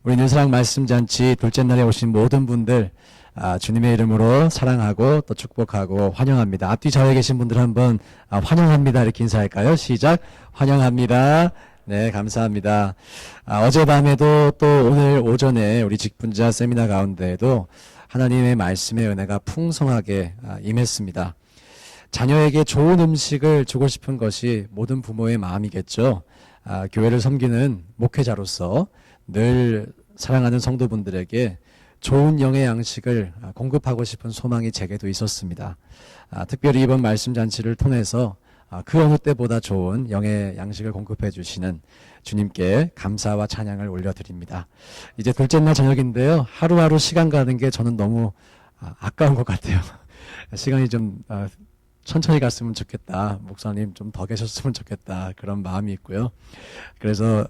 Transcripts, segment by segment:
우리 늘사랑 말씀잔치 둘째 날에 오신 모든 분들 주님의 이름으로 사랑하고 또 축복하고 환영합니다. 앞뒤 좌우에 계신 분들 한번 환영합니다 이렇게 인사할까요? 시작. 환영합니다. 네, 감사합니다. 어젯밤에도 또 오늘 오전에 우리 직분자 세미나 가운데에도 하나님의 말씀의 은혜가 풍성하게 임했습니다. 자녀에게 좋은 음식을 주고 싶은 것이 모든 부모의 마음이겠죠. 교회를 섬기는 목회자로서 늘 사랑하는 성도분들에게 좋은 영의 양식을 공급하고 싶은 소망이 제게도 있었습니다. 특별히 이번 말씀 잔치를 통해서 그 어느 때보다 좋은 영의 양식을 공급해 주시는 주님께 감사와 찬양을 올려드립니다. 이제 둘째 날 저녁인데요. 하루하루 시간 가는 게 저는 너무 아까운 것 같아요. 시간이 좀 천천히 갔으면 좋겠다. 목사님 좀 더 계셨으면 좋겠다. 그런 마음이 있고요. 그래서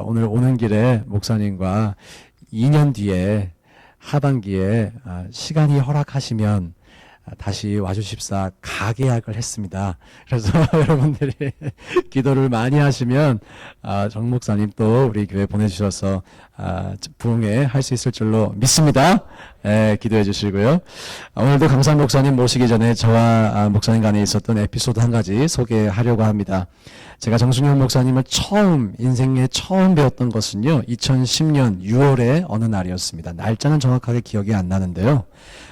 오늘 오는 길에 목사님과 2년 뒤에 하반기에 시간이 허락하시면 다시 와주십사 가계약을 했습니다. 그래서 여러분들이 기도를 많이 하시면 정 목사님 또 우리 교회 보내주셔서 부흥회 할 수 있을 줄로 믿습니다. 기도해 주시고요. 오늘도 강산 목사님 모시기 전에 저와 목사님 간에 있었던 에피소드 한 가지 소개하려고 합니다. 제가 정순영 목사님을 인생에 처음 배웠던 것은요, 2010년 6월의 어느 날이었습니다. 날짜는 정확하게 기억이 안 나는데요.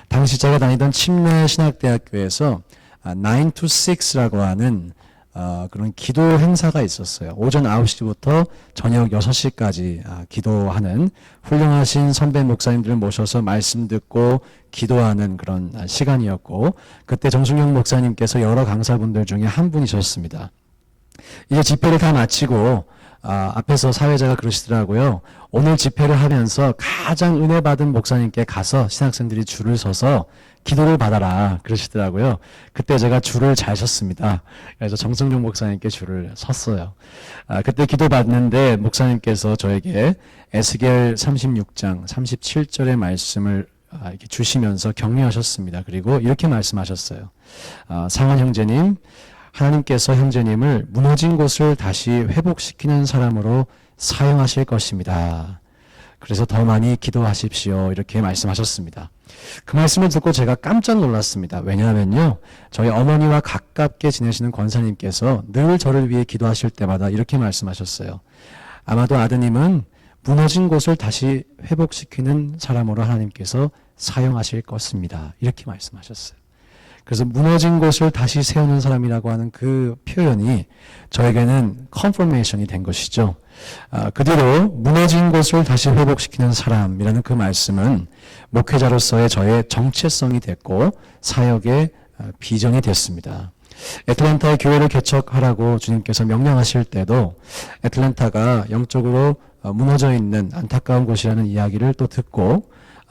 당시 제가 다니던 침례 신학대학교에서 9 to 6라고 하는 그런 기도 행사가 있었어요. 오전 9시부터 저녁 6시까지 기도하는 훌륭하신 선배 목사님들을 모셔서 말씀 듣고 기도하는 그런 시간이었고, 그때 정순영 목사님께서 여러 강사분들 중에 한 분이셨습니다. 이제 집회를 다 마치고 앞에서 사회자가 그러시더라고요. 오늘 집회를 하면서 가장 은혜 받은 목사님께 가서 신학생들이 줄을 서서 기도를 받아라 그러시더라고요. 그때 제가 줄을 잘 섰습니다. 그래서 정승용 목사님께 줄을 섰어요. 그때 기도 받는데 목사님께서 저에게 에스겔 36장 37절의 말씀을 이렇게 주시면서 격려하셨습니다. 그리고 이렇게 말씀하셨어요. 상원 형제님, 하나님께서 형제님을 무너진 곳을 다시 회복시키는 사람으로 사용하실 것입니다. 그래서 더 많이 기도하십시오. 이렇게 말씀하셨습니다. 그 말씀을 듣고 제가 깜짝 놀랐습니다. 왜냐하면요, 저희 어머니와 가깝게 지내시는 권사님께서 늘 저를 위해 기도하실 때마다 이렇게 말씀하셨어요. 아마도 아드님은 무너진 곳을 다시 회복시키는 사람으로 하나님께서 사용하실 것입니다. 이렇게 말씀하셨어요. 그래서 무너진 곳을 다시 세우는 사람이라고 하는 그 표현이 저에게는 컨퍼메이션이 된 것이죠. 그 뒤로 무너진 곳을 다시 회복시키는 사람이라는 그 말씀은 목회자로서의 저의 정체성이 됐고 사역의 비전이 됐습니다. 애틀랜타의 교회를 개척하라고 주님께서 명령하실 때도 애틀랜타가 영적으로 무너져 있는 안타까운 곳이라는 이야기를 또 듣고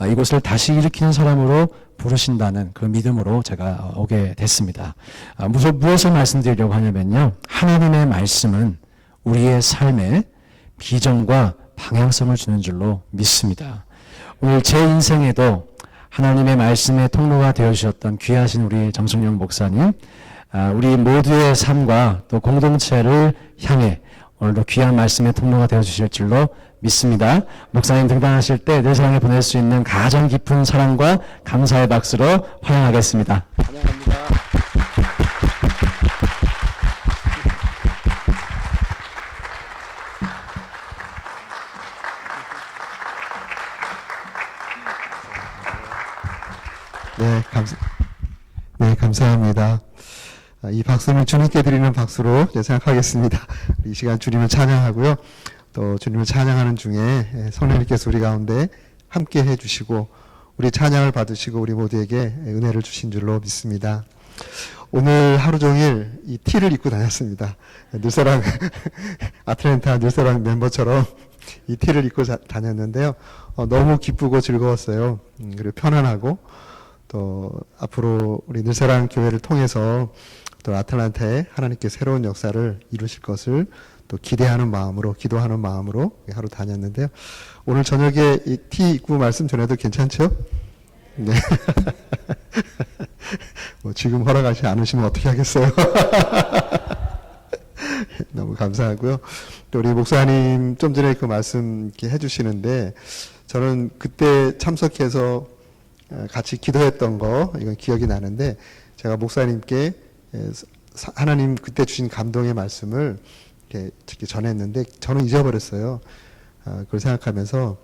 이곳을 다시 일으키는 사람으로 부르신다는 그 믿음으로 제가 오게 됐습니다. 무엇을 말씀드리려고 하냐면요, 하나님의 말씀은 우리의 삶에 비전과 방향성을 주는 줄로 믿습니다. 오늘 제 인생에도 하나님의 말씀의 통로가 되어주셨던 귀하신 우리 정승용 목사님, 우리 모두의 삶과 또 공동체를 향해 오늘도 귀한 말씀의 통로가 되어주실 줄로 믿습니다. 목사님 등단하실 때 늘사랑에 보낼 수 있는 가장 깊은 사랑과 감사의 박수로 환영하겠습니다. 환영합니다. 네, 감사합니다. 이 박수는 주님께 드리는 박수로 생각하겠습니다. 이 시간 주님을 찬양하고요. 또 주님을 찬양하는 중에 성령님께서 우리 가운데 함께 해주시고 우리 찬양을 받으시고 우리 모두에게 은혜를 주신 줄로 믿습니다. 오늘 하루 종일 이 티를 입고 다녔습니다. 늘사랑 아틀랜타 늘사랑 멤버처럼 이 티를 입고 다녔는데요. 너무 기쁘고 즐거웠어요. 그리고 편안하고 또 앞으로 우리 늘사랑 교회를 통해서 또 아틀란타에 하나님께 새로운 역사를 이루실 것을 또 기대하는 마음으로, 기도하는 마음으로 하루 다녔는데요. 오늘 저녁에 이 티 입고 말씀 전해도 괜찮죠? 네. 지금 허락하지 않으시면 어떻게 하겠어요? 너무 감사하고요. 또 우리 목사님 좀 전에 그 말씀 이렇게 해주시는데 저는 그때 참석해서 같이 기도했던 거 이건 기억이 나는데 제가 목사님께 하나님 그때 주신 감동의 말씀을 이렇게 전했는데 저는 잊어버렸어요. 그걸 생각하면서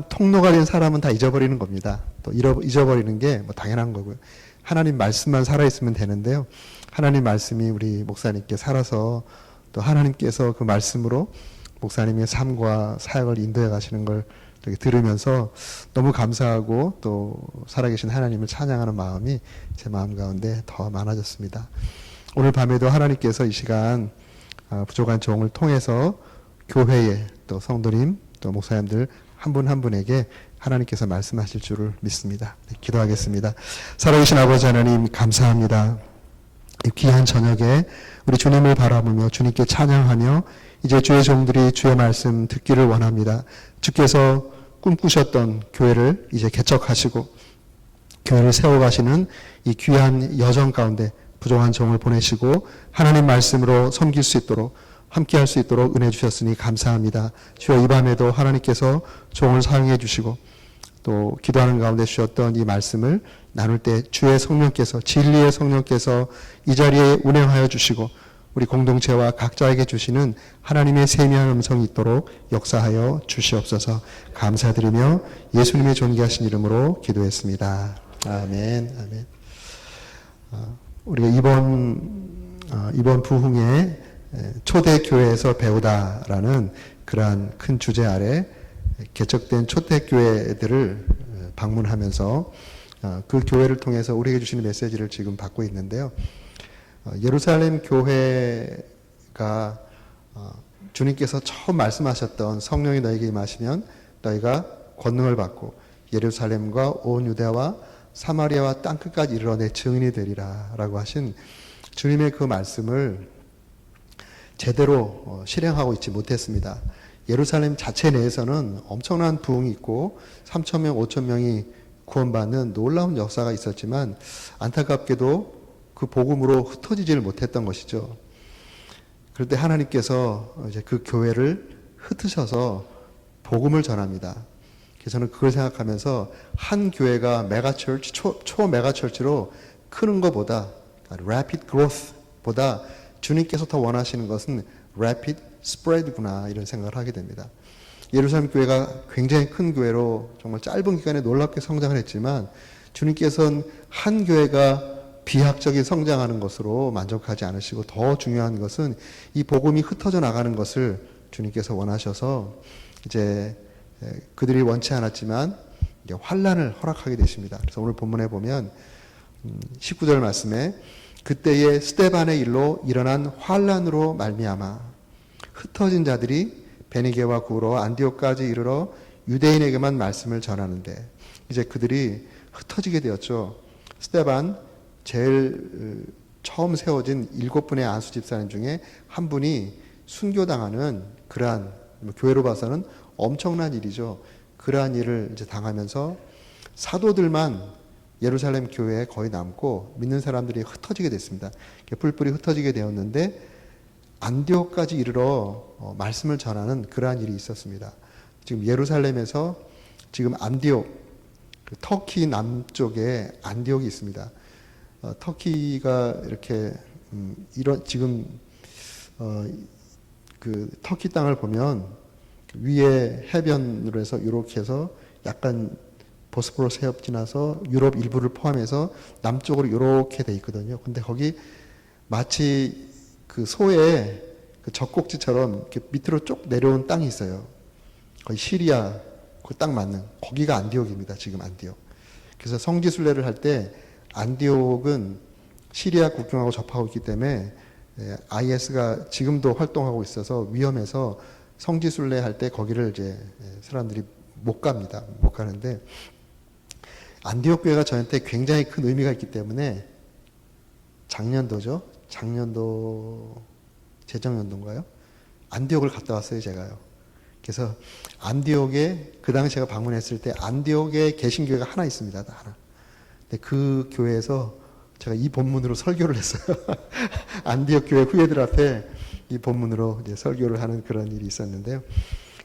통로가 된 사람은 다 잊어버리는 겁니다. 또 잊어버리는 게 뭐 당연한 거고요. 하나님 말씀만 살아있으면 되는데요. 하나님 말씀이 우리 목사님께 살아서 또 하나님께서 그 말씀으로 목사님의 삶과 사역을 인도해 가시는 걸 들으면서 너무 감사하고 또 살아계신 하나님을 찬양하는 마음이 제 마음 가운데 더 많아졌습니다. 오늘 밤에도 하나님께서 이 시간 부족한 종을 통해서 교회에 또 성도님 또 목사님들 한 분 한 분에게 하나님께서 말씀하실 줄을 믿습니다. 네, 기도하겠습니다. 살아계신 아버지 하나님 감사합니다. 이 귀한 저녁에 우리 주님을 바라보며 주님께 찬양하며 이제 주의 종들이 주의 말씀 듣기를 원합니다. 주께서 꿈꾸셨던 교회를 이제 개척하시고 교회를 세워가시는 이 귀한 여정 가운데 부족한 종을 보내시고 하나님 말씀으로 섬길 수 있도록 함께할 수 있도록 은혜 주셨으니 감사합니다. 주여 이 밤에도 하나님께서 종을 사용해 주시고 또 기도하는 가운데 주셨던 이 말씀을 나눌 때 주의 성령께서 진리의 성령께서 이 자리에 운행하여 주시고 우리 공동체와 각자에게 주시는 하나님의 세미한 음성이 있도록 역사하여 주시옵소서. 감사드리며 예수님의 존귀하신 이름으로 기도했습니다. 아멘. 아멘. 우리가 이번 부흥회 초대교회에서 배우다라는 그러한 큰 주제 아래 개척된 초대교회들을 방문하면서 그 교회를 통해서 우리에게 주시는 메시지를 지금 받고 있는데요. 예루살렘 교회가 주님께서 처음 말씀하셨던 성령이 너에게 임하시면 너희가 권능을 받고 예루살렘과 온 유대와 사마리아와 땅끝까지 이르러 내 증인이 되리라 라고 하신 주님의 그 말씀을 제대로 실행하고 있지 못했습니다. 예루살렘 자체 내에서는 엄청난 부흥이 있고 3,000명, 5,000명이 구원받는 놀라운 역사가 있었지만 안타깝게도 그 복음으로 흩어지지를 못했던 것이죠. 그럴 때 하나님께서 이제 그 교회를 흩으셔서 복음을 전합니다. 그래서 저는 그걸 생각하면서 한 교회가 메가처치, 초 메가처치로 크는 것보다 rapid growth보다 주님께서 더 원하시는 것은 rapid spread구나 이런 생각을 하게 됩니다. 예루살렘 교회가 굉장히 큰 교회로 정말 짧은 기간에 놀랍게 성장을 했지만 주님께서는 한 교회가 비약적인 성장하는 것으로 만족하지 않으시고 더 중요한 것은 이 복음이 흩어져 나가는 것을 주님께서 원하셔서 이제 그들이 원치 않았지만 환난을 허락하게 되십니다. 그래서 오늘 본문에 보면 19절 말씀에 그때의 스데반의 일로 일어난 환난으로 말미암아 흩어진 자들이 베니게와 구로 안디옥까지 이르러 유대인에게만 말씀을 전하는데 이제 그들이 흩어지게 되었죠. 스데반 제일 처음 세워진 7분의 안수 집사님 중에 한 분이 순교당하는 그러한 교회로 봐서는 엄청난 일이죠. 그러한 일을 이제 당하면서 사도들만 예루살렘 교회에 거의 남고 믿는 사람들이 흩어지게 됐습니다. 뿔뿔이 흩어지게 되었는데 안디옥까지 이르러 말씀을 전하는 그러한 일이 있었습니다. 지금 예루살렘에서 지금 안디옥, 터키 남쪽에 안디옥이 있습니다. 터키가 이렇게 지금 그 터키 땅을 보면 위에 해변으로 해서 이렇게 해서 약간 보스포러스 해협 지나서 유럽 일부를 포함해서 남쪽으로 이렇게 돼 있거든요. 근데 거기 마치 그 소의 그 젖꼭지처럼 이렇게 밑으로 쭉 내려온 땅이 있어요. 거의 시리아 그 딱 맞는 거기가 안디옥입니다. 지금 안디옥. 그래서 성지순례를 할 때 안디옥은 시리아 국경하고 접하고 있기 때문에 IS가 지금도 활동하고 있어서 위험해서 성지순례 할 때 거기를 이제 사람들이 못 갑니다. 못 가는데 안디옥 교회가 저한테 굉장히 큰 의미가 있기 때문에 작년도죠. 작년도 재정연도인가요? 안디옥을 갔다 왔어요, 제가요. 그래서 안디옥에 그 당시 제가 방문했을 때 안디옥에 개신교회가 하나 있습니다. 하나. 근데 그 교회에서 제가 이 본문으로 설교를 했어요. 안디옥 교회 후예들 앞에 이 본문으로 이제 설교를 하는 그런 일이 있었는데요.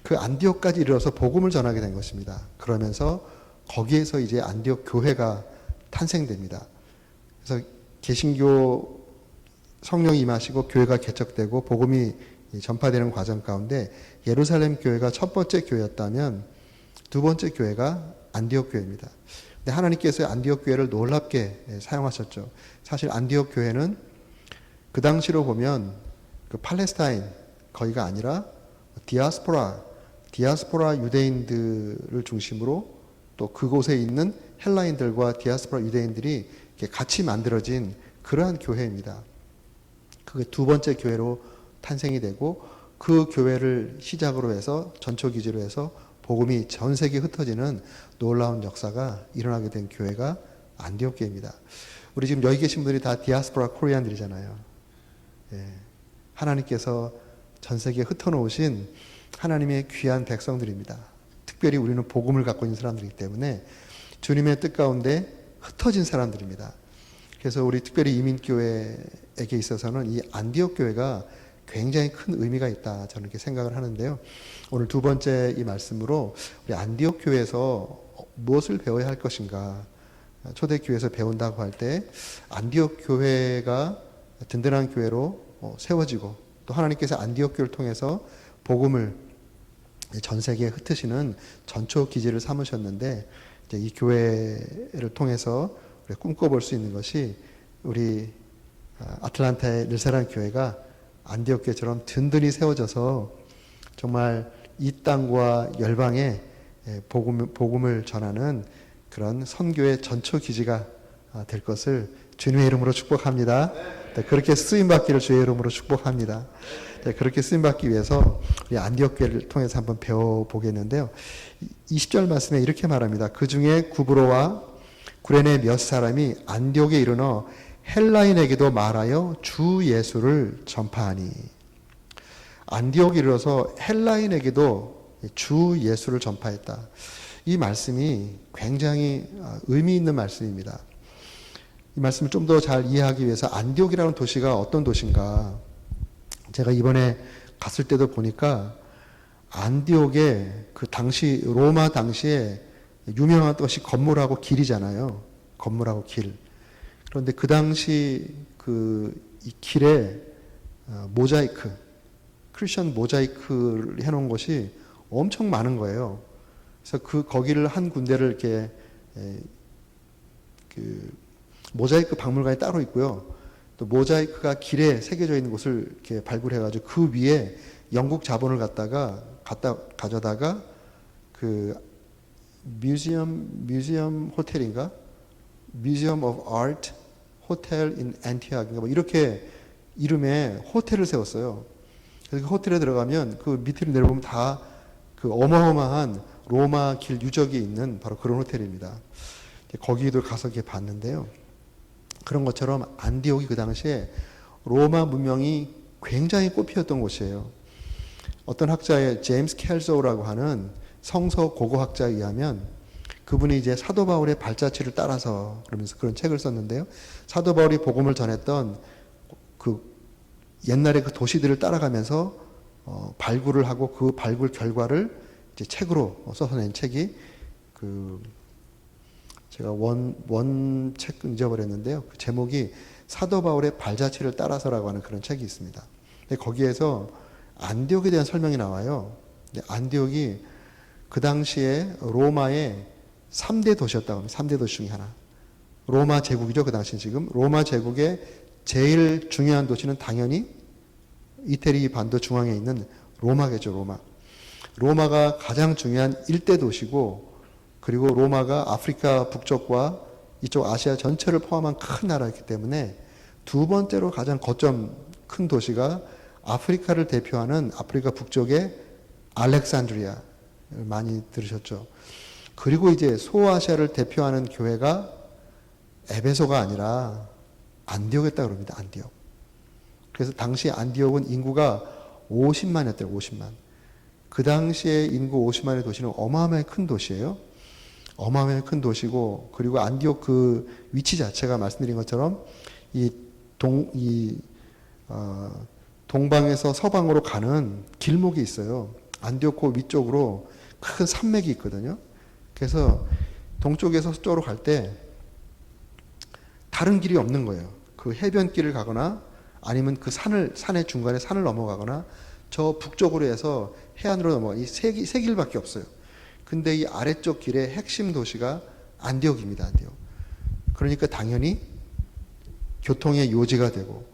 그 안디옥까지 이르러서 복음을 전하게 된 것입니다. 그러면서 거기에서 이제 안디옥 교회가 탄생됩니다. 그래서 개신교 성령이 임하시고 교회가 개척되고 복음이 전파되는 과정 가운데 예루살렘 교회가 첫 번째 교회였다면 두 번째 교회가 안디옥 교회입니다. 근데 하나님께서 안디옥 교회를 놀랍게 사용하셨죠. 사실 안디옥 교회는 그 당시로 보면 그 팔레스타인 거기가 아니라 디아스포라 유대인들을 중심으로 또 그곳에 있는 헬라인들과 디아스포라 유대인들이 같이 만들어진 그러한 교회입니다. 그게 두 번째 교회로 탄생이 되고 그 교회를 시작으로 해서 전초기지로 해서 복음이 전 세계에 흩어지는 놀라운 역사가 일어나게 된 교회가 안디옥 교회입니다. 우리 지금 여기 계신 분들이 다 디아스포라 코리안들이잖아요. 예. 하나님께서 전 세계에 흩어놓으신 하나님의 귀한 백성들입니다. 특별히 우리는 복음을 갖고 있는 사람들이기 때문에 주님의 뜻 가운데 흩어진 사람들입니다. 그래서 우리 특별히 이민교회에게 있어서는 이 안디옥 교회가 굉장히 큰 의미가 있다. 저는 이렇게 생각을 하는데요. 오늘 두 번째 이 말씀으로 우리 안디옥 교회에서 무엇을 배워야 할 것인가. 초대교회에서 배운다고 할 때 안디옥 교회가 든든한 교회로 세워지고 또 하나님께서 안디옥 교회를 통해서 복음을 전 세계에 흩으시는 전초 기지를 삼으셨는데 이제 이 교회를 통해서 꿈꿔볼 수 있는 것이 우리 아틀란타의 늘사랑 교회가 안디옥 교회처럼 든든히 세워져서 정말 이 땅과 열방에 복음을 전하는 그런 선교의 전초 기지가 될 것을 주님의 이름으로 축복합니다. 그렇게 쓰임받기를 주의 이름으로 축복합니다. 그렇게 쓰임받기 위해서 우리 안디옥 교회를 통해서 한번 배워보겠는데요. 20절 말씀에 이렇게 말합니다. 그 중에 구브로와 구레네 몇 사람이 안디옥에 이르러 헬라인에게도 말하여 주 예수를 전파하니. 안디옥에 이르러서 헬라인에게도 주 예수를 전파했다. 이 말씀이 굉장히 의미 있는 말씀입니다. 이 말씀을 좀 더 잘 이해하기 위해서 안디옥이라는 도시가 어떤 도시인가. 제가 이번에 갔을 때도 보니까 안디옥의 그 당시 로마 당시에 유명한 것이 건물하고 길이잖아요. 건물하고 길. 그런데 그 당시 이 길에 모자이크, 크리스천 모자이크를 해놓은 것이 엄청 많은 거예요. 그래서 거기를 한 군데를 이렇게 모자이크 박물관이 따로 있고요. 또 모자이크가 길에 새겨져 있는 곳을 이렇게 발굴해가지고 그 위에 영국 자본을 가져다가 그 뮤지엄 호텔인가? Museum of Art Hotel in Antioch인가? 뭐 이렇게 이름에 호텔을 세웠어요. 그래서 그 호텔에 들어가면 그 밑으로 내려보면 다 그 어마어마한 로마 길 유적이 있는 바로 그런 호텔입니다. 거기도 가서 이렇게 봤는데요. 그런 것처럼 안디옥이 그 당시에 로마 문명이 굉장히 꽃피었던 곳이에요. 어떤 학자의 제임스 켈소우라고 하는 성서 고고학자에 의하면 그분이 이제 사도 바울의 발자취를 따라서 그러면서 그런 책을 썼는데요. 사도 바울이 복음을 전했던 그 옛날의 그 도시들을 따라가면서 발굴을 하고 그 발굴 결과를 이제 책으로 써서 낸 책이 제가 원 책 잊어버렸는데요. 그 제목이 사도 바울의 발자취를 따라서라고 하는 그런 책이 있습니다. 근데 거기에서 안디옥에 대한 설명이 나와요. 근데 안디옥이 그 당시에 로마의 3대 도시였다고 합니다. 3대 도시 중에 하나. 로마 제국이죠. 그 당시 지금. 로마 제국의 제일 중요한 도시는 당연히 이태리 반도 중앙에 있는 로마겠죠. 로마가 가장 중요한 일대 도시고 그리고 로마가 아프리카 북쪽과 이쪽 아시아 전체를 포함한 큰 나라였기 때문에 두 번째로 가장 거점 큰 도시가 아프리카를 대표하는 아프리카 북쪽의 알렉산드리아. 많이 들으셨죠. 그리고 이제 소아시아를 대표하는 교회가 에베소가 아니라 안디옥이었다고 그럽니다. 안디옥. 그래서 당시 안디옥은 인구가 50만이었대요. 50만. 그 당시에 인구 50만의 도시는 어마어마하게 큰 도시예요. 어마어마하게 큰 도시고 그리고 안디옥 그 위치 자체가 말씀드린 것처럼 동방에서 서방으로 가는 길목이 있어요. 안디오코 위쪽으로 큰 산맥이 있거든요. 그래서 동쪽에서 서쪽으로 갈 때 다른 길이 없는 거예요. 그 해변길을 가거나 아니면 그 산의 중간에 산을 넘어가거나 저 북쪽으로 해서 해안으로 넘어가. 이 세 길밖에 없어요. 근데 이 아래쪽 길의 핵심 도시가 안디옥입니다. 안디옥. 그러니까 당연히 교통의 요지가 되고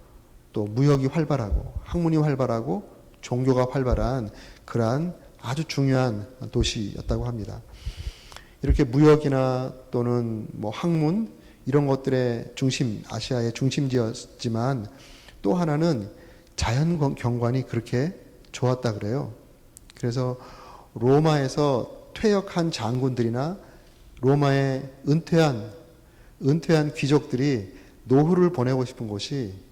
또 무역이 활발하고 학문이 활발하고 종교가 활발한 그러한 아주 중요한 도시였다고 합니다. 이렇게 무역이나 또는 뭐 학문 이런 것들의 중심, 아시아의 중심지였지만 또 하나는 자연 경관이 그렇게 좋았다 그래요. 그래서 로마에서 퇴역한 장군들이나 로마의 은퇴한 귀족들이 노후를 보내고 싶은 곳이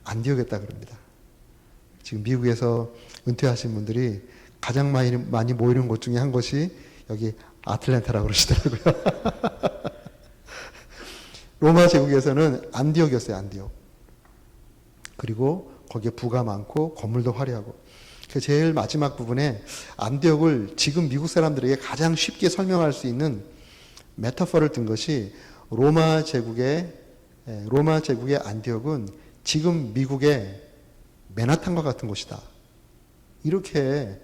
안디옥이었다 그럽니다. 지금 미국에서 은퇴하신 분들이 가장 많이 모이는 곳 중에 한 곳이 여기 아틀랜타라고 그러시더라고요. 로마 제국에서는 안디옥이었어요. 안디옥. 그리고 거기에 부가 많고 건물도 화려하고. 그 제일 마지막 부분에 안디옥을 지금 미국 사람들에게 가장 쉽게 설명할 수 있는 메타포를 든 것이 로마 제국의 안디옥은 지금 미국의 맨하탄과 같은 곳이다. 이렇게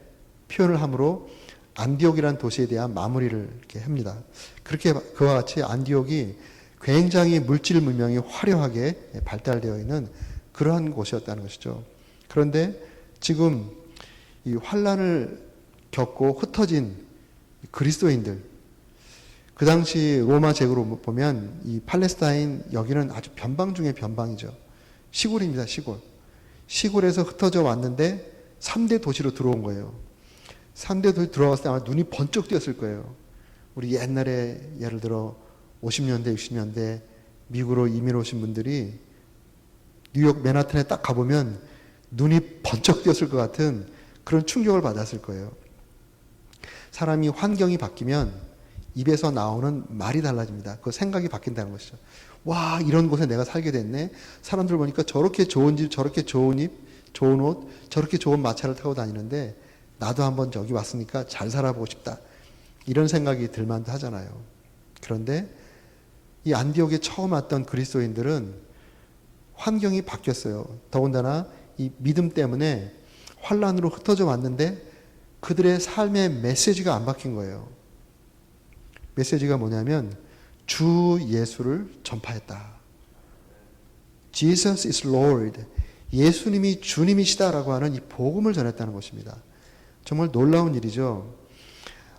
표현을 함으로 안디옥이라는 도시에 대한 마무리를 이렇게 합니다. 그렇게 그와 같이 안디옥이 굉장히 물질 문명이 화려하게 발달되어 있는 그러한 곳이었다는 것이죠. 그런데 지금 이 환란을 겪고 흩어진 그리스도인들, 그 당시 로마 제국으로 보면 이 팔레스타인 여기는 아주 변방 중에 변방이죠. 시골입니다, 시골. 시골에서 흩어져 왔는데 3대 도시로 들어온 거예요. 3대 도시 들어왔을 때 아마 눈이 번쩍 뜨였을 거예요. 우리 옛날에 예를 들어 50년대, 60년대 미국으로 이민 오신 분들이 뉴욕 맨하탄에 딱 가보면 눈이 번쩍 뜨였을 것 같은 그런 충격을 받았을 거예요. 사람이 환경이 바뀌면 입에서 나오는 말이 달라집니다. 그 생각이 바뀐다는 것이죠. 와, 이런 곳에 내가 살게 됐네. 사람들 보니까 저렇게 좋은 집, 저렇게 좋은 입, 좋은 옷, 저렇게 좋은 마차를 타고 다니는데 나도 한번 저기 왔으니까 잘 살아보고 싶다. 이런 생각이 들만도 하잖아요. 그런데 이 안디옥에 처음 왔던 그리스도인들은 환경이 바뀌었어요. 더군다나 이 믿음 때문에 환란으로 흩어져 왔는데 그들의 삶의 메시지가 안 바뀐 거예요. 메시지가 뭐냐면 주 예수를 전파했다. Jesus is Lord. 예수님이 주님이시다라고 하는 이 복음을 전했다는 것입니다. 정말 놀라운 일이죠.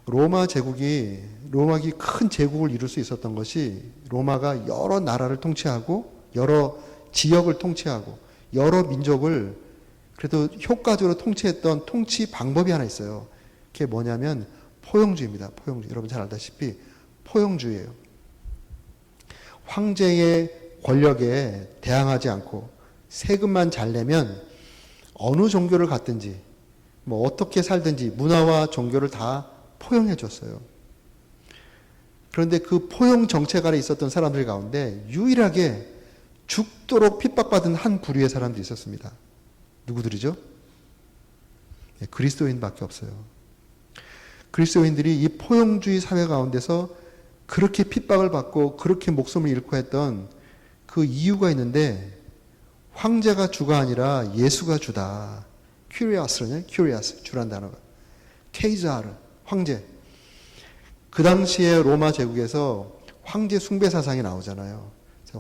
로마기 큰 제국을 이룰 수 있었던 것이 로마가 여러 나라를 통치하고 여러 지역을 통치하고 여러 민족을 그래도 효과적으로 통치했던 통치 방법이 하나 있어요. 그게 뭐냐면 포용주의입니다. 포용주의. 여러분 잘 알다시피 포용주의예요. 황제의 권력에 대항하지 않고 세금만 잘 내면 어느 종교를 갖든지 뭐 어떻게 살든지 문화와 종교를 다 포용해 줬어요. 그런데 그 포용 정책 아래 있었던 사람들 가운데 유일하게 죽도록 핍박받은 한 부류의 사람들이 있었습니다. 누구들이죠? 네, 그리스도인밖에 없어요. 그리스도인들이 이 포용주의 사회 가운데서 그렇게 핍박을 받고 그렇게 목숨을 잃고 했던 그 이유가 있는데 황제가 주가 아니라 예수가 주다. 큐리아스, 주란 단어가. 케이자르, 황제. 그 당시에 로마 제국에서 황제 숭배 사상이 나오잖아요.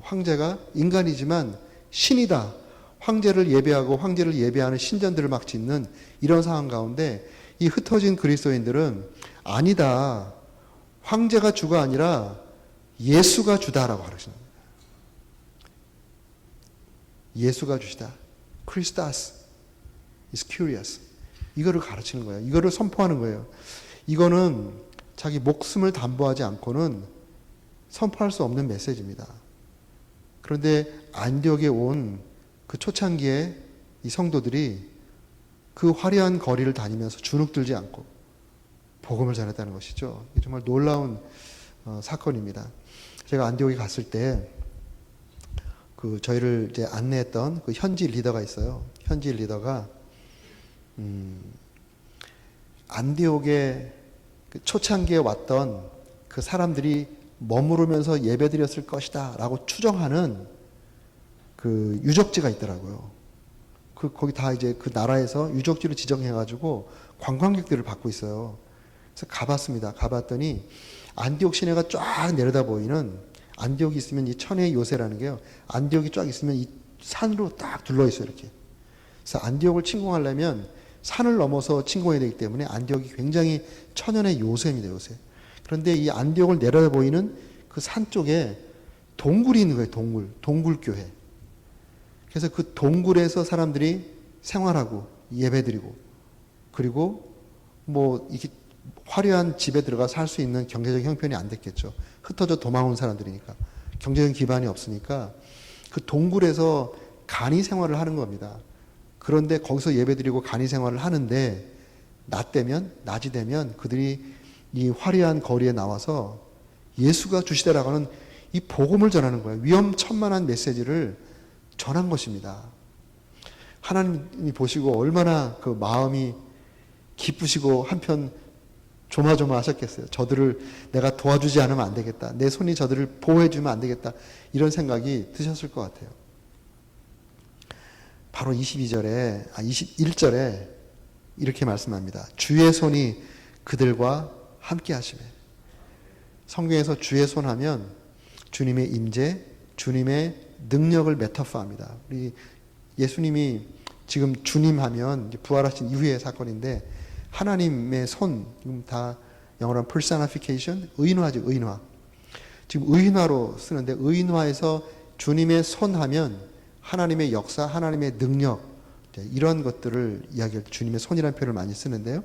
황제가 인간이지만 신이다. 황제를 예배하고 황제를 예배하는 신전들을 막 짓는 이런 상황 가운데 이 흩어진 그리스도인들은 아니다. 황제가 주가 아니라 예수가 주다라고 가르치는 겁니다. 예수가 주시다. 크리스타스 is curious. 이거를 가르치는 거예요. 이거를 선포하는 거예요. 이거는 자기 목숨을 담보하지 않고는 선포할 수 없는 메시지입니다. 그런데 안디옥에 온 그 초창기에 이 성도들이 그 화려한 거리를 다니면서 주눅들지 않고 복음을 전했다는 것이죠. 정말 놀라운 사건입니다. 제가 안디옥에 갔을 때 그 저희를 이제 안내했던 그 현지 리더가 있어요. 현지 리더가 안디옥에 그 초창기에 왔던 그 사람들이 머무르면서 예배드렸을 것이다 라고 추정하는 그 유적지가 있더라고요. 거기 다 이제 그 나라에서 유적지로 지정해가지고 관광객들을 받고 있어요. 그래서 가봤습니다. 가봤더니 안디옥 시내가 쫙 내려다 보이는, 안디옥이 있으면 이 천혜의 요새라는 게요, 안디옥이 쫙 있으면 이 산으로 딱 둘러 있어요, 이렇게. 그래서 안디옥을 침공하려면 산을 넘어서 침공해야 되기 때문에 안디옥이 굉장히 천연의 요새입니다, 요새. 그런데 이 안디옥을 내려다 보이는 그 산 쪽에 동굴이 있는 거예요, 동굴교회. 그래서 그 동굴에서 사람들이 생활하고 예배드리고, 그리고 뭐 이렇게 화려한 집에 들어가 살 수 있는 경제적 형편이 안 됐겠죠. 흩어져 도망온 사람들이니까. 경제적 기반이 없으니까 그 동굴에서 간이 생활을 하는 겁니다. 그런데 거기서 예배드리고 간이 생활을 하는데 낮이 되면 그들이 이 화려한 거리에 나와서 예수가 주시다라고 하는 이 복음을 전하는 거예요. 위험천만한 메시지를 전한 것입니다. 하나님이 보시고 얼마나 그 마음이 기쁘시고 한편 조마조마하셨겠어요. 저들을 내가 도와주지 않으면 안 되겠다. 내 손이 저들을 보호해주면 안 되겠다. 이런 생각이 드셨을 것 같아요. 바로 21절에 이렇게 말씀합니다. 주의 손이 그들과 함께 하시매. 성경에서 주의 손 하면 주님의 임재, 주님의 능력을 메타포합니다. 우리 예수님이 지금 주님 하면 부활하신 이후의 사건인데, 하나님의 손, 지금 다 영어로는 personification, 의인화죠, 의인화. 지금 의인화로 쓰는데, 의인화에서 주님의 손 하면 하나님의 역사, 하나님의 능력, 이런 것들을 이야기할 때 주님의 손이라는 표현을 많이 쓰는데요.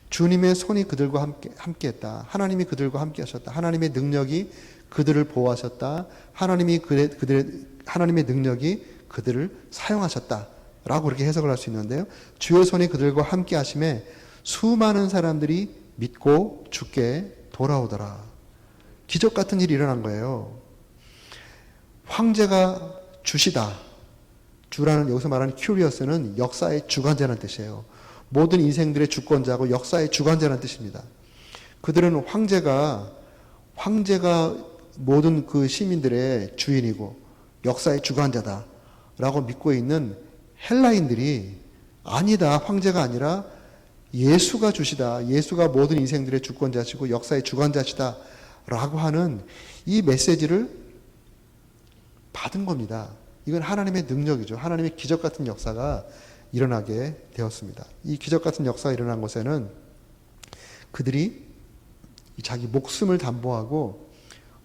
주님의 손이 그들과 함께 했다. 하나님이 그들과 함께 하셨다. 하나님의 능력이 그들을 보호하셨다. 하나님의 능력이 그들을 사용하셨다. 라고 그렇게 해석을 할 수 있는데요. 주의 손이 그들과 함께 하심에 수많은 사람들이 믿고 주께 돌아오더라. 기적 같은 일이 일어난 거예요. 황제가 주시다. 주라는, 여기서 말하는 큐리어스는 역사의 주관자라는 뜻이에요. 모든 인생들의 주권자고 역사의 주관자라는 뜻입니다. 그들은 황제가 모든 그 시민들의 주인이고 역사의 주관자다 라고 믿고 있는 헬라인들이, 아니다, 황제가 아니라 예수가 주시다, 예수가 모든 인생들의 주권자시고 역사의 주관자시다 라고 하는 이 메시지를 받은 겁니다. 이건 하나님의 능력이죠. 하나님의 기적 같은 역사가 일어나게 되었습니다. 이 기적 같은 역사가 일어난 것에는 그들이 자기 목숨을 담보하고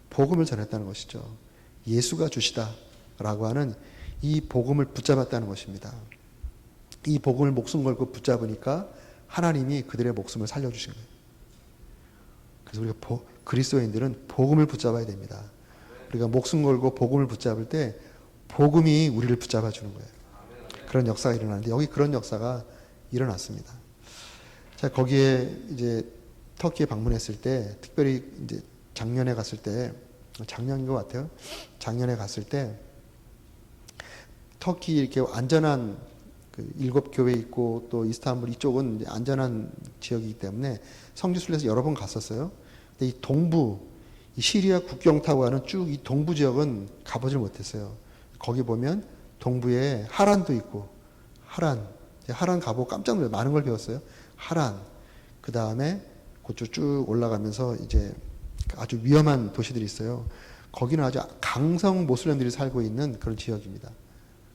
복음을 전했다는 것이죠. 예수가 주시다라고 하는 이 복음을 붙잡았다는 것입니다. 이 복음을 목숨 걸고 붙잡으니까 하나님이 그들의 목숨을 살려주신 거예요. 그래서 우리가 그리스도인들은 복음을 붙잡아야 됩니다. 우리가 목숨 걸고 복음을 붙잡을 때 복음이 우리를 붙잡아 주는 거예요. 그런 역사가 일어나는데 여기 그런 역사가 일어났습니다. 자, 거기에 이제 터키에 방문했을 때, 특별히 이제 작년에 갔을 때, 작년인 것 같아요. 작년에 갔을 때 터키 이렇게 안전한 그 7교회 있고 또 이스탄불 이쪽은 이제 안전한 지역이기 때문에 성지순례에서 여러 번 갔었어요. 근데 이 동부, 이 시리아 국경 타고 가는 쭉 이 동부 지역은 가보질 못했어요. 거기 보면 동부에 하란도 있고, 하란 가보고 깜짝 놀라요. 많은 걸 배웠어요. 하란, 그 다음에 그쪽 쭉 올라가면서 이제 아주 위험한 도시들이 있어요. 거기는 아주 강성 모슬렘들이 살고 있는 그런 지역입니다.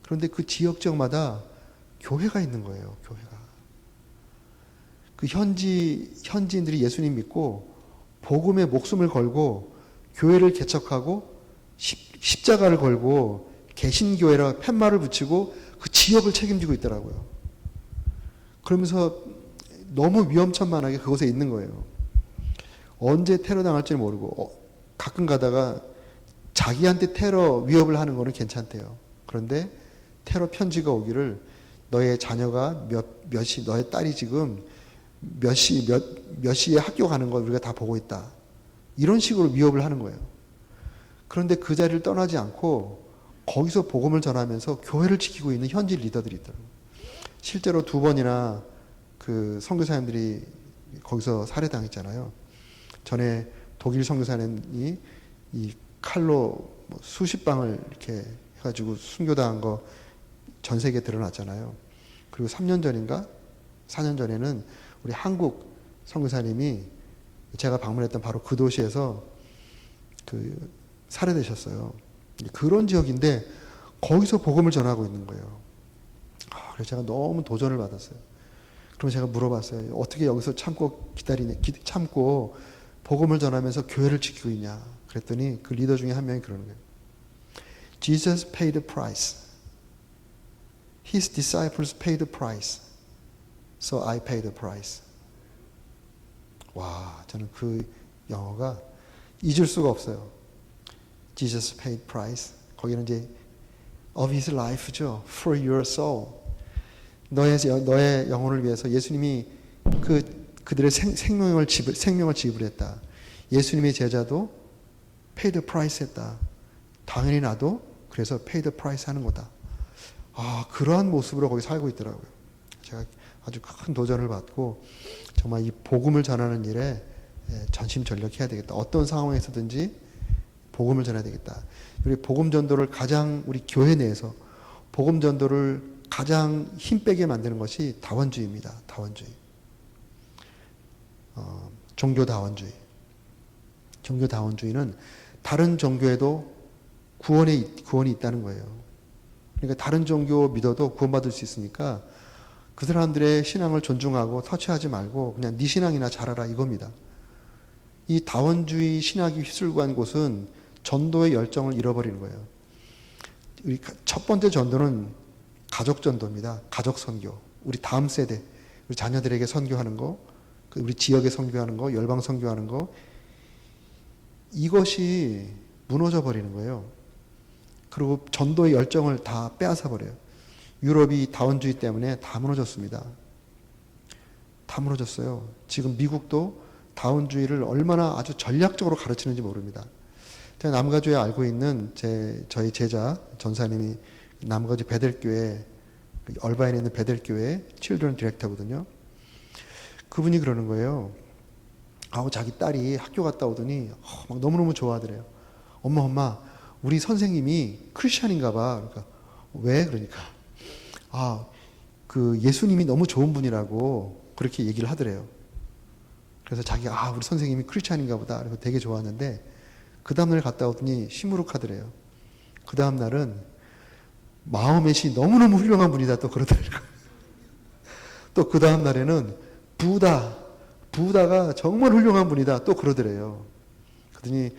그런데 그 지역마다 교회가 있는 거예요. 교회가. 그 현지인들이 예수님 믿고 복음에 목숨을 걸고 교회를 개척하고 십자가를 걸고 개신교회라 팻말을 붙이고 그 지역을 책임지고 있더라고요. 그러면서 너무 위험천만하게 그곳에 있는 거예요. 언제 테러 당할지 모르고 가끔 가다가 자기한테 테러 위협을 하는 거는 괜찮대요. 그런데 테러 편지가 오기를 너의 자녀가 너의 딸이 지금 몇 시에 학교 가는 걸 우리가 다 보고 있다. 이런 식으로 위협을 하는 거예요. 그런데 그 자리를 떠나지 않고 거기서 복음을 전하면서 교회를 지키고 있는 현지 리더들이 있더라고요. 실제로 2번이나 그 선교사님들이 거기서 살해당했잖아요. 전에 독일 선교사님이 이 칼로 뭐 수십 방을 이렇게 해가지고 순교당한 거 전 세계에 드러났잖아요. 그리고 3년 전인가 4년 전에는 우리 한국 선교사님이 제가 방문했던 바로 그 도시에서 그 살해되셨어요. 그런 지역인데 거기서 복음을 전하고 있는 거예요. 그래서 제가 너무 도전을 받았어요. 그러면 제가 물어봤어요. 어떻게 여기서 참고 참고 복음을 전하면서 교회를 지키고 있냐. 그랬더니 그 리더 중에 한 명이 그러는 거예요. Jesus paid the price. His disciples paid the price. So I paid the price. 와, 저는 그 영어가 잊을 수가 없어요. Jesus paid price. 거기는 이제 of his life죠. For your soul. 너의 영혼을 위해서 예수님이 그들의 생명을 지불했다. 예수님의 제자도 pay the price 했다. 당연히 나도 그래서 pay the price 하는 거다. 그러한 모습으로 거기 살고 있더라고요. 제가 아주 큰 도전을 받고 정말 이 복음을 전하는 일에 전심전력해야 되겠다. 어떤 상황에서든지 복음을 전해야 되겠다. 우리 복음 전도를 가장 우리 교회 내에서 복음 전도를 가장 힘빼게 만드는 것이 다원주의입니다. 다원주의. 종교다원주의. 종교다원주의는 다른 종교에도 구원이 있다는 거예요. 그러니까 다른 종교 믿어도 구원받을 수 있으니까 그 사람들의 신앙을 존중하고 터치하지 말고 그냥 네 신앙이나 잘하라 이겁니다. 이 다원주의 신학이 휩쓸고 곳은 전도의 열정을 잃어버리는 거예요. 첫 번째 전도는 가족 전도입니다. 가족 선교. 우리 다음 세대, 우리 자녀들에게 선교하는 거, 우리 지역에 선교하는 거, 열방 선교하는 거, 이것이 무너져 버리는 거예요. 그리고 전도의 열정을 다 빼앗아 버려요. 유럽이 다원주의 때문에 다 무너졌습니다. 다 무너졌어요. 지금 미국도 다원주의를 얼마나 아주 전략적으로 가르치는지 모릅니다. 제가 남가주에 알고 있는 저희 제자 전사님이 남가주 베델교회, 얼바인에 있는 베델교회 칠드런 디렉터거든요. 그분이 그러는 거예요. 자기 딸이 학교 갔다 오더니 막 너무너무 좋아하더래요. 엄마, 우리 선생님이 크리스찬인가 봐. 그러니까 왜? 그러니까 그 예수님이 너무 좋은 분이라고 그렇게 얘기를 하더래요. 그래서 자기가 우리 선생님이 크리스찬인가 보다. 그래서 되게 좋았는데 그 다음날 갔다 오더니 시무룩하더래요. 그 다음날은 마호멧이 너무너무 훌륭한 분이다 또 그러더라고요. 또 그 다음날에는 부다가 정말 훌륭한 분이다 또 그러더래요. 그러더니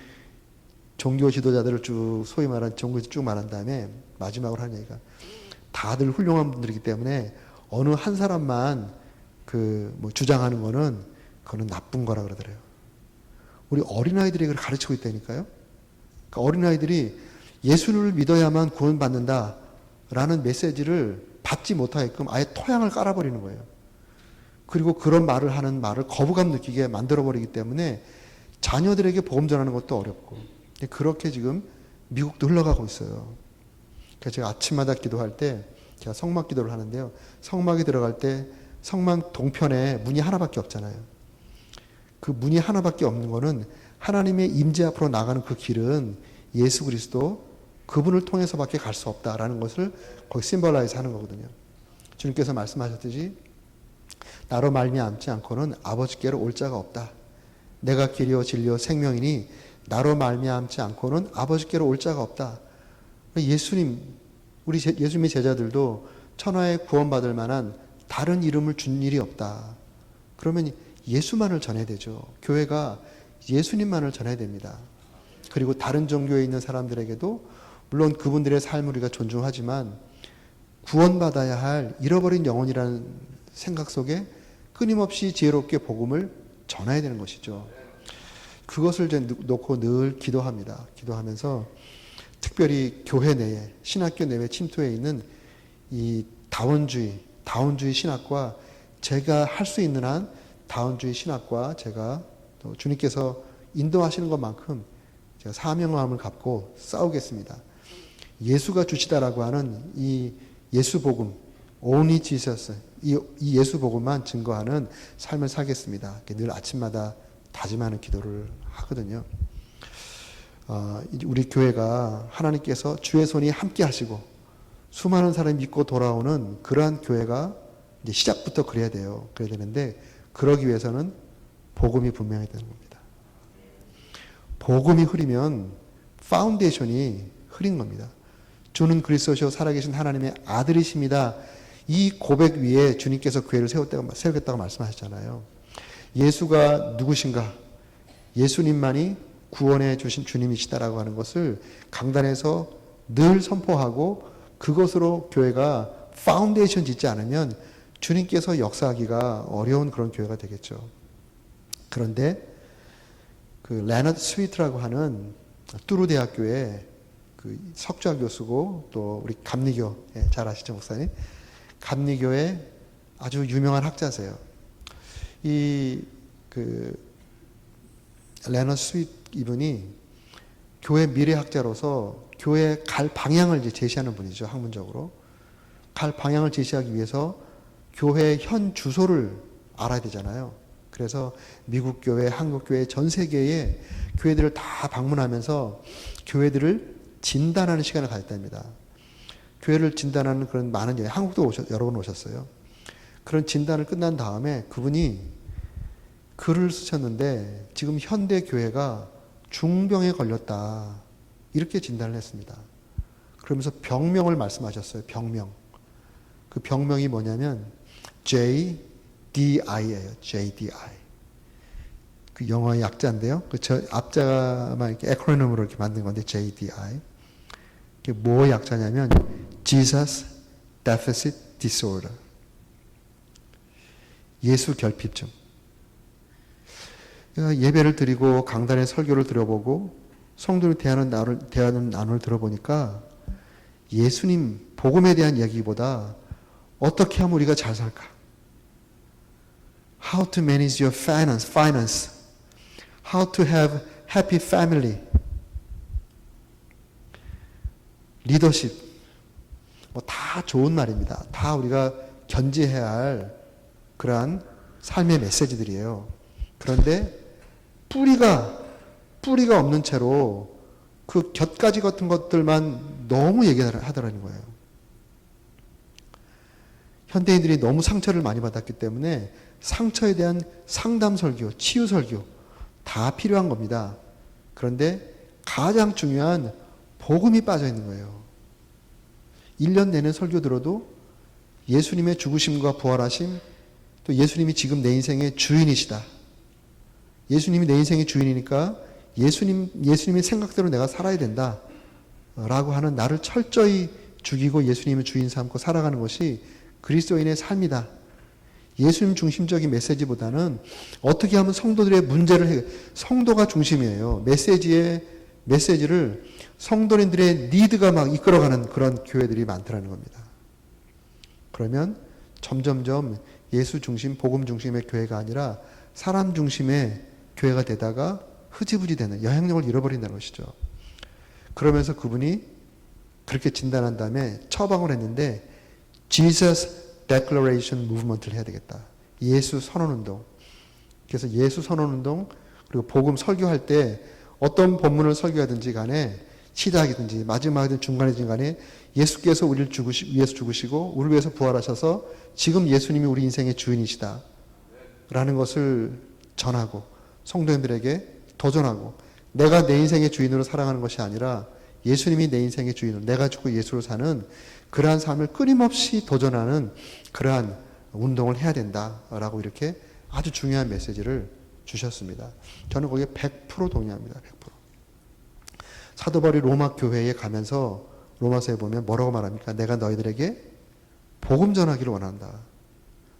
종교 지도자들을 쭉 소위 말한 종교 쭉 말한 다음에 마지막으로 하는 얘기가 다들 훌륭한 분들이기 때문에 어느 한 사람만 주장하는 거는 그거는 나쁜 거라 그러더래요. 우리 어린아이들에게 가르치고 있다니까요. 그러니까 어린아이들이 예수를 믿어야만 구원받는다라는 메시지를 받지 못하게끔 아예 토양을 깔아버리는 거예요. 그리고 그런 말을 하는 말을 거부감 느끼게 만들어버리기 때문에 자녀들에게 복음 전하는 것도 어렵고 그렇게 지금 미국도 흘러가고 있어요. 그래서 제가 아침마다 기도할 때 제가 성막 기도를 하는데요. 성막에 들어갈 때 성막 동편에 문이 하나밖에 없잖아요. 그 문이 하나밖에 없는 거는 하나님의 임재 앞으로 나가는 그 길은 예수 그리스도 그분을 통해서밖에 갈 수 없다라는 것을 거기 심벌라이즈 하는 거거든요. 주님께서 말씀하셨듯이 나로 말미암지 않고는 아버지께로 올 자가 없다. 내가 길이요 진리요 생명이니 나로 말미암지 않고는 아버지께로 올 자가 없다. 예수님, 우리 예수님의 제자들도 천하에 구원받을 만한 다른 이름을 준 일이 없다. 그러면 예수만을 전해야 되죠. 교회가 예수님만을 전해야 됩니다. 그리고 다른 종교에 있는 사람들에게도 물론 그분들의 삶을 우리가 존중하지만 구원받아야 할 잃어버린 영혼이라는 생각 속에 끊임없이 지혜롭게 복음을 전해야 되는 것이죠. 그것을 이제 놓고 늘 기도합니다. 기도하면서 특별히 교회 내에, 신학교 내에 침투해 있는 이 다원주의 신학과 제가 할 수 있는 한 다원주의 신학과 제가 또 주님께서 인도하시는 것만큼 제가 사명감을 갖고 싸우겠습니다. 예수가 주시다라고 하는 이 예수 복음, Only Jesus. 이 예수 복음만 증거하는 삶을 살겠습니다. 늘 아침마다 다짐하는 기도를 하거든요. 우리 교회가 하나님께서 주의 손이 함께 하시고 수많은 사람이 믿고 돌아오는 그러한 교회가 이제 시작부터 그래야 돼요. 그래야 되는데 그러기 위해서는 복음이 분명해야 되는 겁니다. 복음이 흐리면 파운데이션이 흐린 겁니다. 주는 그리스도시요 살아계신 하나님의 아들이십니다. 이 고백 위에 주님께서 교회를 세우겠다고 말씀하셨잖아요. 예수가 누구신가? 예수님만이 구원해 주신 주님이시다라고 하는 것을 강단에서 늘 선포하고 그것으로 교회가 파운데이션 짓지 않으면 주님께서 역사하기가 어려운 그런 교회가 되겠죠. 그런데 그 레너드 스위트라고 하는 뚜루 대학교의 그 석좌 교수고 또 우리 감리교 잘 아시죠 목사님? 감리교의 아주 유명한 학자세요. 이 그 레너드 스위트 이분이 교회 미래학자로서 교회 갈 방향을 이제 제시하는 분이죠. 학문적으로 갈 방향을 제시하기 위해서 교회 현 주소를 알아야 되잖아요. 그래서 미국 교회, 한국 교회, 전 세계의 교회들을 다 방문하면서 교회들을 진단하는 시간을 가졌답니다. 교회를 진단하는 그런 많은 한국도 여러 번 오셨어요. 그런 진단을 끝난 다음에 그분이 글을 쓰셨는데 지금 현대 교회가 중병에 걸렸다. 이렇게 진단을 했습니다. 그러면서 병명을 말씀하셨어요. 병명. 그 병명이 뭐냐면 JDI예요. JDI. 그 영어의 약자인데요. 그 저 앞자만 이렇게 에크로님으로 이렇게 만든 건데 JDI. 이게 뭐 약자냐면 Jesus Deficit Disorder. 예수 결핍증. 예배를 드리고 강단에 설교를 들어보고 성도를 대하는 나눌 들어보니까 예수님 복음에 대한 이야기보다 어떻게 하면 우리가 잘 살까? How to manage your finance. How to have happy family. 리더십. 뭐 다 좋은 말입니다. 다 우리가 견지해야 할 그러한 삶의 메시지들이에요. 그런데 뿌리가 없는 채로 그 곁가지 같은 것들만 너무 얘기하더라는 거예요. 현대인들이 너무 상처를 많이 받았기 때문에 상처에 대한 상담 설교, 치유 설교 다 필요한 겁니다. 그런데 가장 중요한 복음이 빠져 있는 거예요. 1년 내내 설교 들어도 예수님의 죽으심과 부활하심, 또 예수님이 지금 내 인생의 주인이시다. 예수님이 내 인생의 주인이니까 예수님의 생각대로 내가 살아야 된다. 라고 하는 나를 철저히 죽이고 예수님의 주인 삼고 살아가는 것이 그리스도인의 삶이다. 예수님 중심적인 메시지보다는 어떻게 하면 성도들의 문제를 성도가 중심이에요. 메시지를 성도인들의 니드가 막 이끌어가는 그런 교회들이 많더라는 겁니다. 그러면 점점점 예수 중심, 복음 중심의 교회가 아니라 사람 중심의 교회가 되다가 흐지부지 되는 영향력을 잃어버린다는 것이죠. 그러면서 그분이 그렇게 진단한 다음에 처방을 했는데 Jesus Declaration Movement를 해야 되겠다. 예수 선언운동. 그래서 예수 선언운동 그리고 복음 설교할 때 어떤 본문을 설교하든지 간에 시작이든지 마지막이든 중간이든 간에 예수께서 우리를 위해서 죽으시고 우리를 위해서 부활하셔서 지금 예수님이 우리 인생의 주인이시다. 라는 것을 전하고 성도님들에게 도전하고 내가 내 인생의 주인으로 살아가는 것이 아니라 예수님이 내 인생의 주인으로 내가 죽고 예수로 사는 그러한 삶을 끊임없이 도전하는 그러한 운동을 해야 된다라고 이렇게 아주 중요한 메시지를 주셨습니다. 저는 거기에 100% 동의합니다. 100%. 사도 바울이 로마 교회에 가면서 로마서에 보면 뭐라고 말합니까? 내가 너희들에게 복음 전하기를 원한다.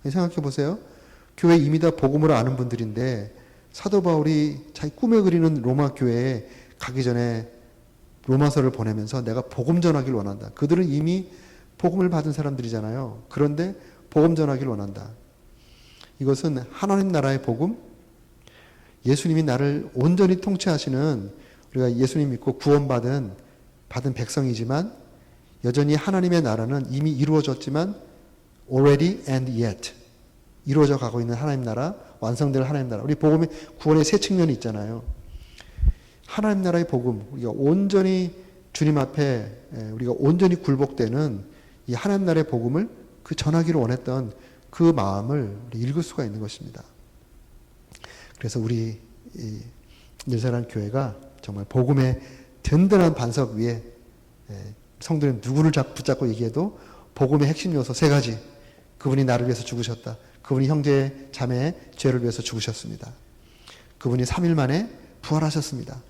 생각해 보세요. 교회 이미 다 복음을 아는 분들인데 사도 바울이 자기 꿈에 그리는 로마 교회에 가기 전에 로마서를 보내면서 내가 복음 전하기를 원한다. 그들은 이미 복음을 받은 사람들이잖아요. 그런데 복음 전하기를 원한다. 이것은 하나님 나라의 복음, 예수님이 나를 온전히 통치하시는 우리가 예수님 믿고 구원받은 백성이지만 여전히 하나님의 나라는 이미 이루어졌지만 already and yet 이루어져 가고 있는 하나님 나라, 완성될 하나님 나라. 우리 복음의 구원의 세 측면이 있잖아요. 하나님 나라의 복음, 우리가 온전히 주님 앞에 우리가 온전히 굴복되는 이 하나님 나라의 복음을 그 전하기를 원했던 그 마음을 읽을 수가 있는 것입니다. 그래서 우리 늘사랑 교회가 정말 복음의 든든한 반석 위에 성도는 누구를 붙잡고 얘기해도 복음의 핵심 요소 세 가지. 그분이 나를 위해서 죽으셨다. 그분이 형제 자매의 죄를 위해서 죽으셨습니다. 그분이 3일 만에 부활하셨습니다.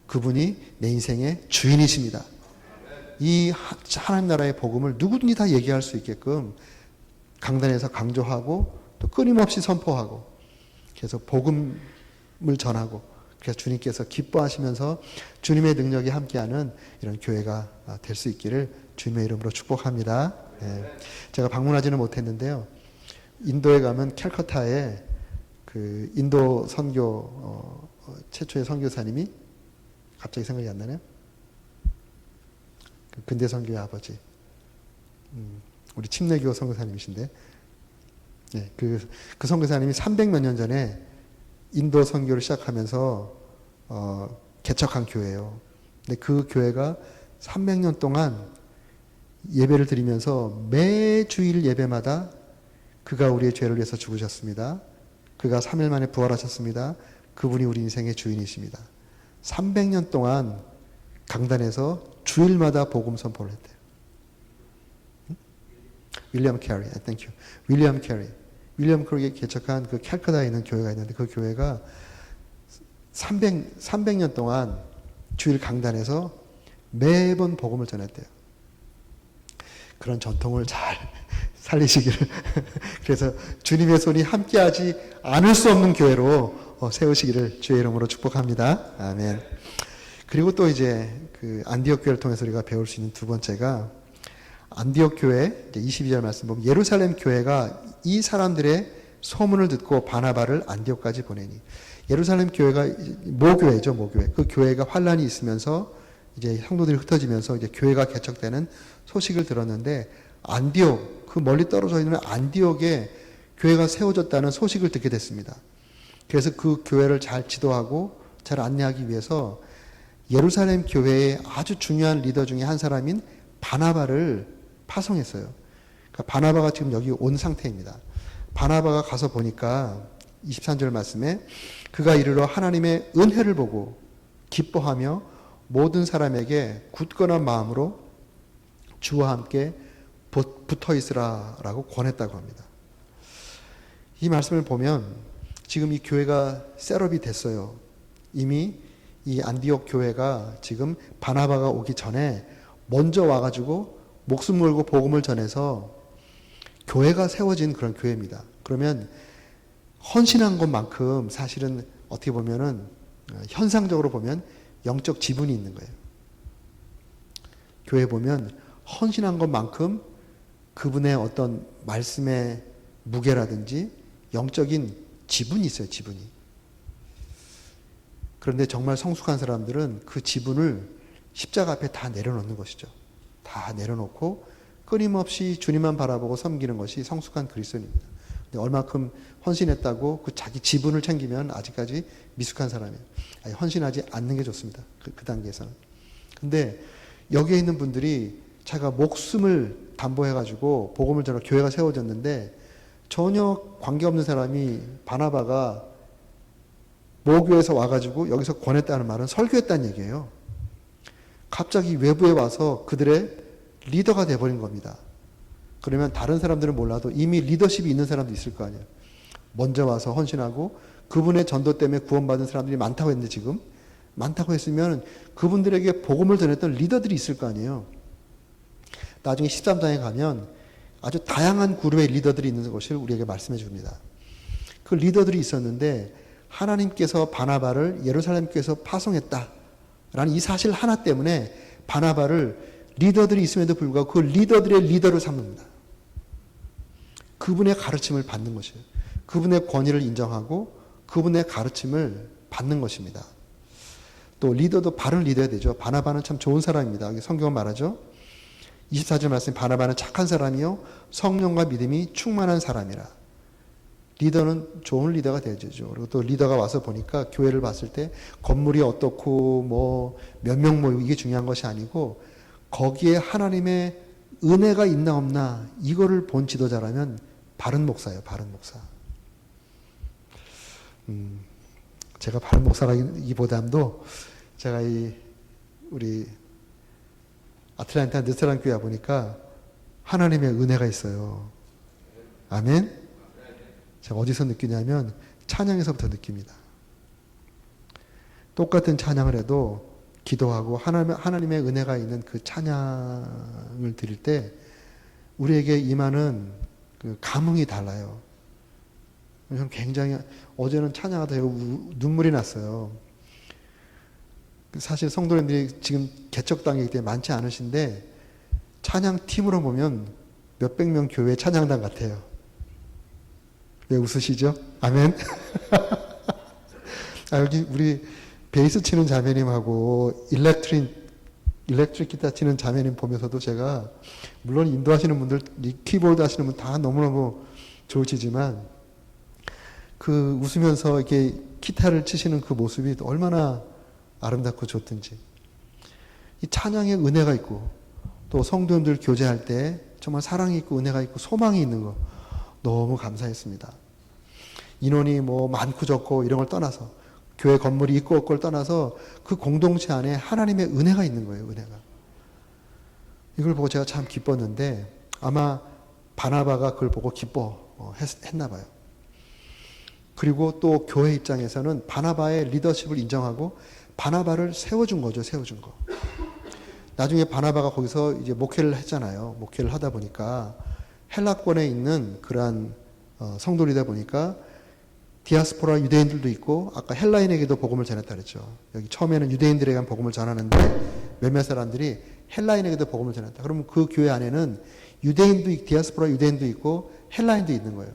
그분이 내 인생의 주인이십니다. 이 하나님 나라의 복음을 누구든지 다 얘기할 수 있게끔 강단에서 강조하고 또 끊임없이 선포하고 그래서 복음을 전하고 그래서 주님께서 기뻐하시면서 주님의 능력이 함께하는 이런 교회가 될 수 있기를 주님의 이름으로 축복합니다. 제가 방문하지는 못했는데요. 인도에 가면 캘커타에 그 인도 선교 최초의 선교사님이 갑자기 생각이 안 나네요. 그 근대 선교의 아버지, 우리 침례교 선교사님이신데, 그 선교사님이 300몇 년 전에 인도 선교를 시작하면서 개척한 교회예요. 근데 그 교회가 300년 동안 예배를 드리면서 매 주일 예배마다 그가 우리의 죄를 위해서 죽으셨습니다. 그가 3일 만에 부활하셨습니다. 그분이 우리 인생의 주인이십니다. 300년 동안 강단에서 주일마다 복음 선포를 했대요. 윌리엄 캐리, thank you. 윌리엄 캐리 개척한 그 캘커타에 있는 교회가 있는데 그 교회가 300년 동안 주일 강단에서 매번 복음을 전했대요. 그런 전통을 잘 살리시기를 그래서 주님의 손이 함께하지 않을 수 없는 교회로 세우시기를 주의 이름으로 축복합니다. 아멘. 그리고 또 이제 그 안디옥 교회를 통해서 우리가 배울 수 있는 두 번째가 안디옥 교회 22절 말씀 보면 예루살렘 교회가 이 사람들의 소문을 듣고 바나바를 안디옥까지 보내니 예루살렘 교회가 모교회죠, 모교회. 그 교회가 환란이 있으면서 이제 성도들이 흩어지면서 이제 교회가 개척되는 소식을 들었는데 안디옥, 그 멀리 떨어져 있는 안디옥에 교회가 세워졌다는 소식을 듣게 됐습니다. 그래서 그 교회를 잘 지도하고 잘 안내하기 위해서 예루살렘 교회의 아주 중요한 리더 중에 한 사람인 바나바를 파송했어요. 그러니까 바나바가 지금 여기 온 상태입니다. 바나바가 가서 보니까 23절 말씀에 그가 이르러 하나님의 은혜를 보고 기뻐하며 모든 사람에게 굳건한 마음으로 주와 함께 붙어 있으라라고 권했다고 합니다. 이 말씀을 보면 지금 이 교회가 셋업이 됐어요. 이미 이 안디옥 교회가 지금 바나바가 오기 전에 먼저 와가지고 목숨 걸고 복음을 전해서 교회가 세워진 그런 교회입니다. 그러면 헌신한 것만큼 사실은 어떻게 보면은 현상적으로 보면 영적 지분이 있는 거예요. 교회 보면 헌신한 것만큼 그분의 어떤 말씀의 무게라든지 영적인 지분이 있어요, 지분이. 그런데 정말 성숙한 사람들은 그 지분을 십자가 앞에 다 내려놓는 것이죠. 다 내려놓고 끊임없이 주님만 바라보고 섬기는 것이 성숙한 그리스도인입니다. 근데 얼마큼 헌신했다고 그 자기 지분을 챙기면 아직까지 미숙한 사람이에요. 아니, 헌신하지 않는 게 좋습니다. 그 단계에서는. 근데 여기에 있는 분들이 자기가 목숨을 담보해가지고 복음을 전하 교회가 세워졌는데 전혀 관계없는 사람이 바나바가 모교에서 와가지고 여기서 권했다는 말은 설교했다는 얘기예요. 갑자기 외부에 와서 그들의 리더가 돼버린 겁니다. 그러면 다른 사람들은 몰라도 이미 리더십이 있는 사람도 있을 거 아니에요. 먼저 와서 헌신하고 그분의 전도 때문에 구원받은 사람들이 많다고 했는데 지금 많다고 했으면 그분들에게 복음을 전했던 리더들이 있을 거 아니에요. 나중에 13장에 가면 아주 다양한 그룹의 리더들이 있는 것을 우리에게 말씀해 줍니다. 그 리더들이 있었는데 하나님께서 바나바를 예루살렘 교회에서 파송했다라는 이 사실 하나 때문에 바나바를 리더들이 있음에도 불구하고 그 리더들의 리더를 삼습니다. 그분의 가르침을 받는 것이에요. 그분의 권위를 인정하고 그분의 가르침을 받는 것입니다. 또 리더도 바른 리더야 되죠. 바나바는 참 좋은 사람입니다. 성경은 말하죠. 24절 말씀, 바나바는 착한 사람이요 성령과 믿음이 충만한 사람이라. 리더는 좋은 리더가 되어야죠. 그리고 또 리더가 와서 보니까 교회를 봤을 때 건물이 어떻고 뭐 몇 명 모이고 이게 중요한 것이 아니고 거기에 하나님의 은혜가 있나 없나 이거를 본 지도자라면 바른 목사예요. 바른 목사. 제가 바른 목사라기보다도 제가 우리 아틀란타 느스란 교회 보니까 하나님의 은혜가 있어요. 아멘. 제가 어디서 느끼냐면 찬양에서부터 느낍니다. 똑같은 찬양을 해도 기도하고 하나님의 은혜가 있는 그 찬양을 드릴 때 우리에게 임하는 그 감흥이 달라요. 저는 굉장히 어제는 찬양하다 제가 눈물이 났어요. 사실 성도님들이 지금 개척당이기 때문에 많지 않으신데 찬양 팀으로 보면 몇백 명 교회 찬양단 같아요. 왜 웃으시죠? 아멘. 여기 우리 베이스 치는 자매님하고 일렉트릭 기타 치는 자매님 보면서도 제가 물론 인도하시는 분들, 키보드 하시는 분 다 너무너무 좋으시지만 그 웃으면서 이렇게 기타를 치시는 그 모습이 얼마나 아름답고 좋든지 이 찬양에 은혜가 있고 또 성도님들 교제할 때 정말 사랑이 있고 은혜가 있고 소망이 있는 거 너무 감사했습니다. 인원이 뭐 많고 적고 이런 걸 떠나서 교회 건물이 있고 없고를 떠나서 그 공동체 안에 하나님의 은혜가 있는 거예요. 은혜가. 이걸 보고 제가 참 기뻤는데 아마 바나바가 그걸 보고 기뻐했나 봐요. 그리고 또 교회 입장에서는 바나바의 리더십을 인정하고 바나바를 세워준 거죠. 세워준 거. 나중에 바나바가 거기서 이제 목회를 했잖아요. 목회를 하다 보니까 헬라권에 있는 그러한 성도이다 보니까 디아스포라 유대인들도 있고 아까 헬라인에게도 복음을 전했다 그랬죠. 여기 처음에는 유대인들에게만 복음을 전하는데 몇몇 사람들이 헬라인에게도 복음을 전했다. 그러면 그 교회 안에는 유대인도 디아스포라 유대인도 있고 헬라인도 있는 거예요.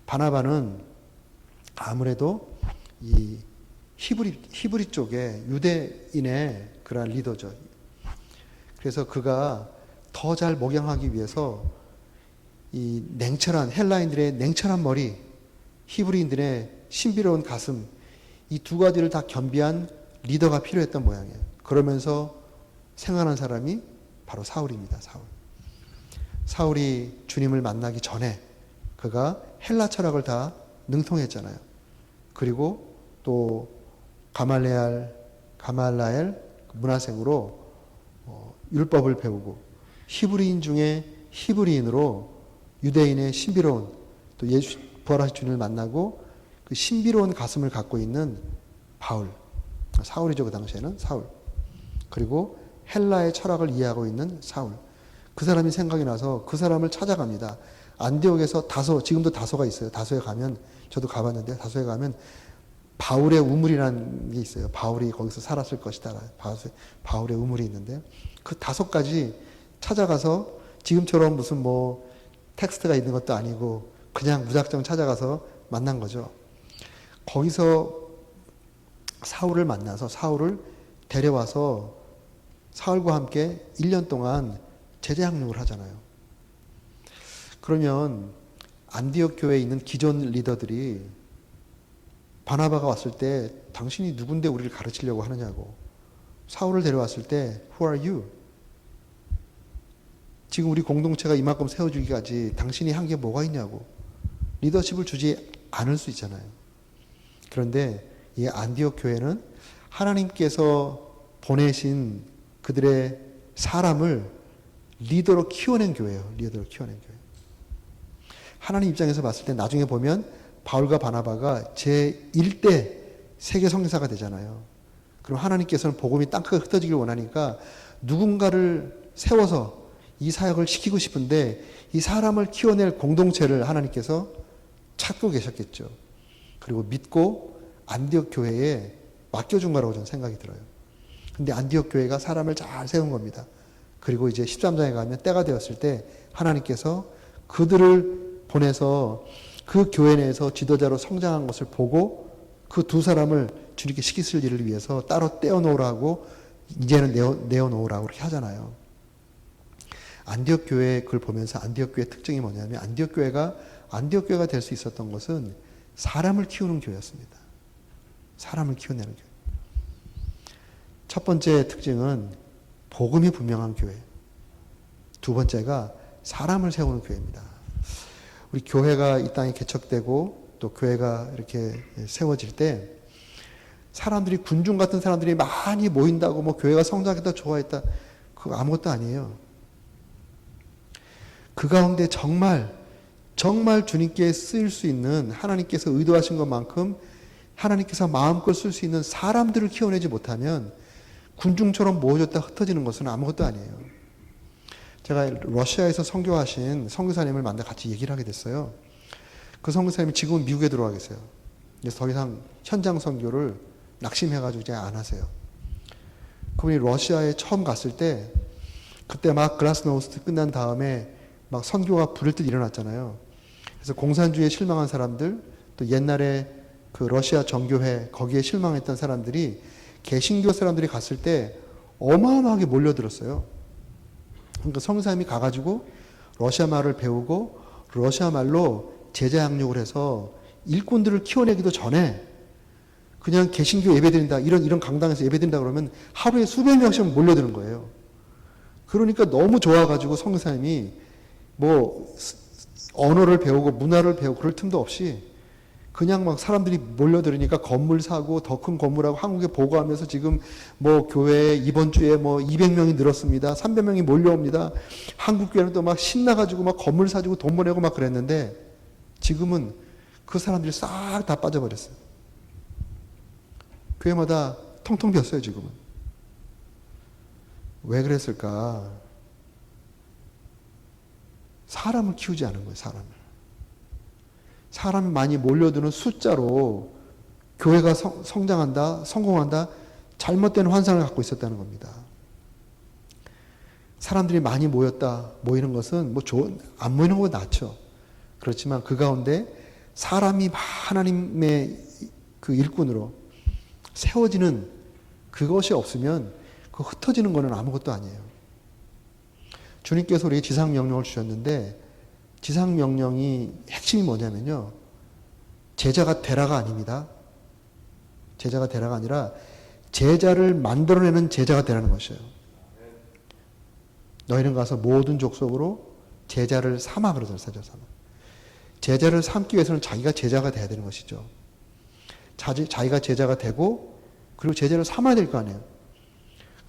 바나바는 아무래도 이 히브리 쪽에 유대인의 그러한 리더죠. 그래서 그가 더 잘 목양하기 위해서 이 냉철한 헬라인들의 냉철한 머리, 히브리인들의 신비로운 가슴, 이 두 가지를 다 겸비한 리더가 필요했던 모양이에요. 그러면서 생활한 사람이 바로 사울입니다. 사울이 주님을 만나기 전에 그가 헬라 철학을 다 능통했잖아요. 그리고 또 가말라엘 문화생으로 율법을 배우고 히브리인 중에 히브리인으로 유대인의 신비로운 또 예수 부활하신 주님을 만나고 그 신비로운 가슴을 갖고 있는 사울이죠. 그 당시에는 사울. 그리고 헬라의 철학을 이해하고 있는 사울. 그 사람이 생각이 나서 그 사람을 찾아갑니다. 안디옥에서 지금도 다소가 있어요. 다소에 가면 저도 가봤는데 다소에 가면 바울의 우물이라는 게 있어요. 바울이 거기서 살았을 것이다. 바울의 우물이 있는데 그 다소까지 찾아가서 지금처럼 무슨 뭐 텍스트가 있는 것도 아니고 그냥 무작정 찾아가서 만난 거죠. 거기서 사울을 만나서 사울을 데려와서 사울과 함께 1년 동안 제자 양육을 하잖아요. 그러면 안디옥 교회에 있는 기존 리더들이 바나바가 왔을 때 당신이 누군데 우리를 가르치려고 하느냐고. 사울을 데려왔을 때 Who are you? 지금 우리 공동체가 이만큼 세워주기까지 당신이 한 게 뭐가 있냐고. 리더십을 주지 않을 수 있잖아요. 그런데 이 안디옥 교회는 하나님께서 보내신 그들의 사람을 리더로 키워낸 교회예요. 리더로 키워낸 교회. 하나님 입장에서 봤을 때 나중에 보면 바울과 바나바가 제1대 세계 선교사가 되잖아요. 그럼 하나님께서는 복음이 땅크가 흩어지길 원하니까 누군가를 세워서 이 사역을 시키고 싶은데 이 사람을 키워낼 공동체를 하나님께서 찾고 계셨겠죠. 그리고 믿고 안디옥 교회에 맡겨준 거라고 저는 생각이 들어요. 근데 안디옥 교회가 사람을 잘 세운 겁니다. 그리고 이제 13장에 가면 때가 되었을 때 하나님께서 그들을 보내서 그 교회 내에서 지도자로 성장한 것을 보고 그 두 사람을 주님께 시키실 일을 위해서 따로 떼어놓으라고 이제는 내어놓으라고 그렇게 하잖아요. 안디옥 교회 그걸 보면서 안디옥 교회 특징이 뭐냐면 안디옥 교회가 될 수 있었던 것은 사람을 키우는 교회였습니다. 사람을 키워내는 교회. 첫 번째 특징은 복음이 분명한 교회. 두 번째가 사람을 세우는 교회입니다. 우리 교회가 이 땅에 개척되고 또 교회가 이렇게 세워질 때 사람들이 군중 같은 사람들이 많이 모인다고 뭐 교회가 성장했다 좋아했다 그거 아무것도 아니에요. 그 가운데 정말 주님께 쓰일 수 있는 하나님께서 의도하신 것만큼 하나님께서 마음껏 쓸 수 있는 사람들을 키워내지 못하면 군중처럼 모여졌다 흩어지는 것은 아무것도 아니에요. 제가 러시아에서 선교하신 선교사님을 만나 같이 얘기를 하게 됐어요. 그 선교사님이 지금은 미국에 들어와 계세요. 그래서 더 이상 현장 선교를 낙심해가지고 이제 안 하세요. 그분이 러시아에 처음 갔을 때 그때 막 글라스노스트 끝난 다음에 막 선교가 부를 듯 일어났잖아요. 그래서 공산주의에 실망한 사람들 또 옛날에 그 러시아 정교회 거기에 실망했던 사람들이 개신교 사람들이 갔을 때 어마어마하게 몰려들었어요. 그러니까 성사님이 가가지고 러시아 말을 배우고 러시아 말로 제자 양육을 해서 일꾼들을 키워내기도 전에 그냥 개신교 예배드린다 이런 강당에서 예배드린다 그러면 하루에 수백 명씩 몰려드는 거예요. 그러니까 너무 좋아가지고 성사님이 뭐 언어를 배우고 문화를 배우고 그럴 틈도 없이 그냥 막 사람들이 몰려들으니까 건물 사고 더 큰 건물하고 한국에 보고하면서 지금 뭐 교회에 이번 주에 뭐 200명이 늘었습니다. 300명이 몰려옵니다. 한국 교회는 또 막 신나가지고 막 건물 사주고 돈 보내고 막 그랬는데 지금은 그 사람들이 싹 다 빠져버렸어요. 교회마다 텅텅 비었어요, 지금은. 왜 그랬을까? 사람을 키우지 않은 거예요, 사람을. 사람이 많이 몰려드는 숫자로 교회가 성장한다, 성공한다, 잘못된 환상을 갖고 있었다는 겁니다. 사람들이 많이 모이는 것은 뭐 안 모이는 것보다 낫죠. 그렇지만 그 가운데 사람이 하나님의 그 일꾼으로 세워지는 그것이 없으면 그 흩어지는 것은 아무것도 아니에요. 주님께서 우리에게 지상명령을 주셨는데 지상명령이 핵심이 뭐냐면요. 제자가 되라가 아닙니다. 제자가 되라가 아니라 제자를 만들어내는 제자가 되라는 것이에요. 너희는 가서 모든 족속으로 제자를 삼아 그러잖아요. 제자를 삼기 위해서는 자기가 제자가 돼야 되는 것이죠. 자기가 제자가 되고 그리고 제자를 삼아야 될 거 아니에요.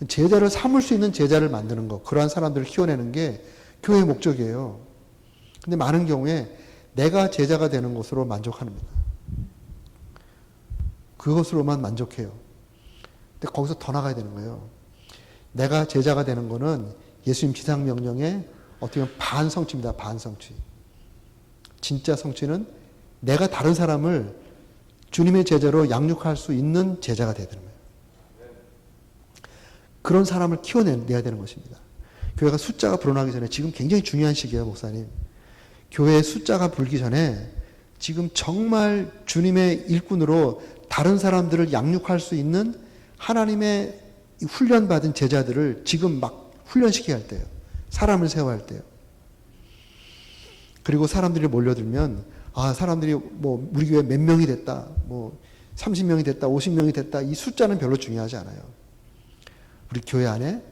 제자를 삼을 수 있는 제자를 만드는 것, 그러한 사람들을 키워내는 게 교회의 목적이에요. 근데 많은 경우에 내가 제자가 되는 것으로 만족합니다. 그것으로만 만족해요. 근데 거기서 더 나가야 되는 거예요. 내가 제자가 되는 거는 예수님 지상명령의 어떻게 보면 반성취입니다. 반성취. 진짜 성취는 내가 다른 사람을 주님의 제자로 양육할 수 있는 제자가 되야 되는 거예요. 그런 사람을 키워내야 되는 것입니다. 교회가 숫자가 불어나기 전에 지금 굉장히 중요한 시기예요, 목사님. 교회의 숫자가 불기 전에 지금 정말 주님의 일꾼으로 다른 사람들을 양육할 수 있는 하나님의 훈련받은 제자들을 지금 막 훈련시켜야 할 때예요. 사람을 세워야 할 때예요. 그리고 사람들이 몰려들면 사람들이 뭐 우리 교회 몇 명이 됐다. 뭐 30명이 됐다. 50명이 됐다. 이 숫자는 별로 중요하지 않아요. 우리 교회 안에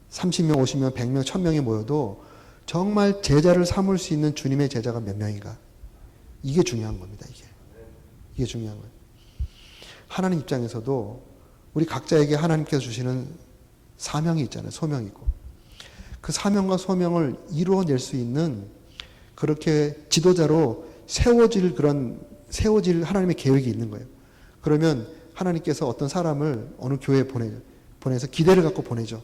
30명, 50명, 100명, 1000명이 모여도 정말 제자를 삼을 수 있는 주님의 제자가 몇 명인가. 이게 중요한 겁니다. 이게 중요한 거예요. 하나님 입장에서도 우리 각자에게 하나님께서 주시는 사명이 있잖아요. 소명이 있고. 그 사명과 소명을 이루어낼 수 있는 그렇게 지도자로 세워질 하나님의 계획이 있는 거예요. 그러면 하나님께서 어떤 사람을 어느 교회에 보내서 기대를 갖고 보내죠.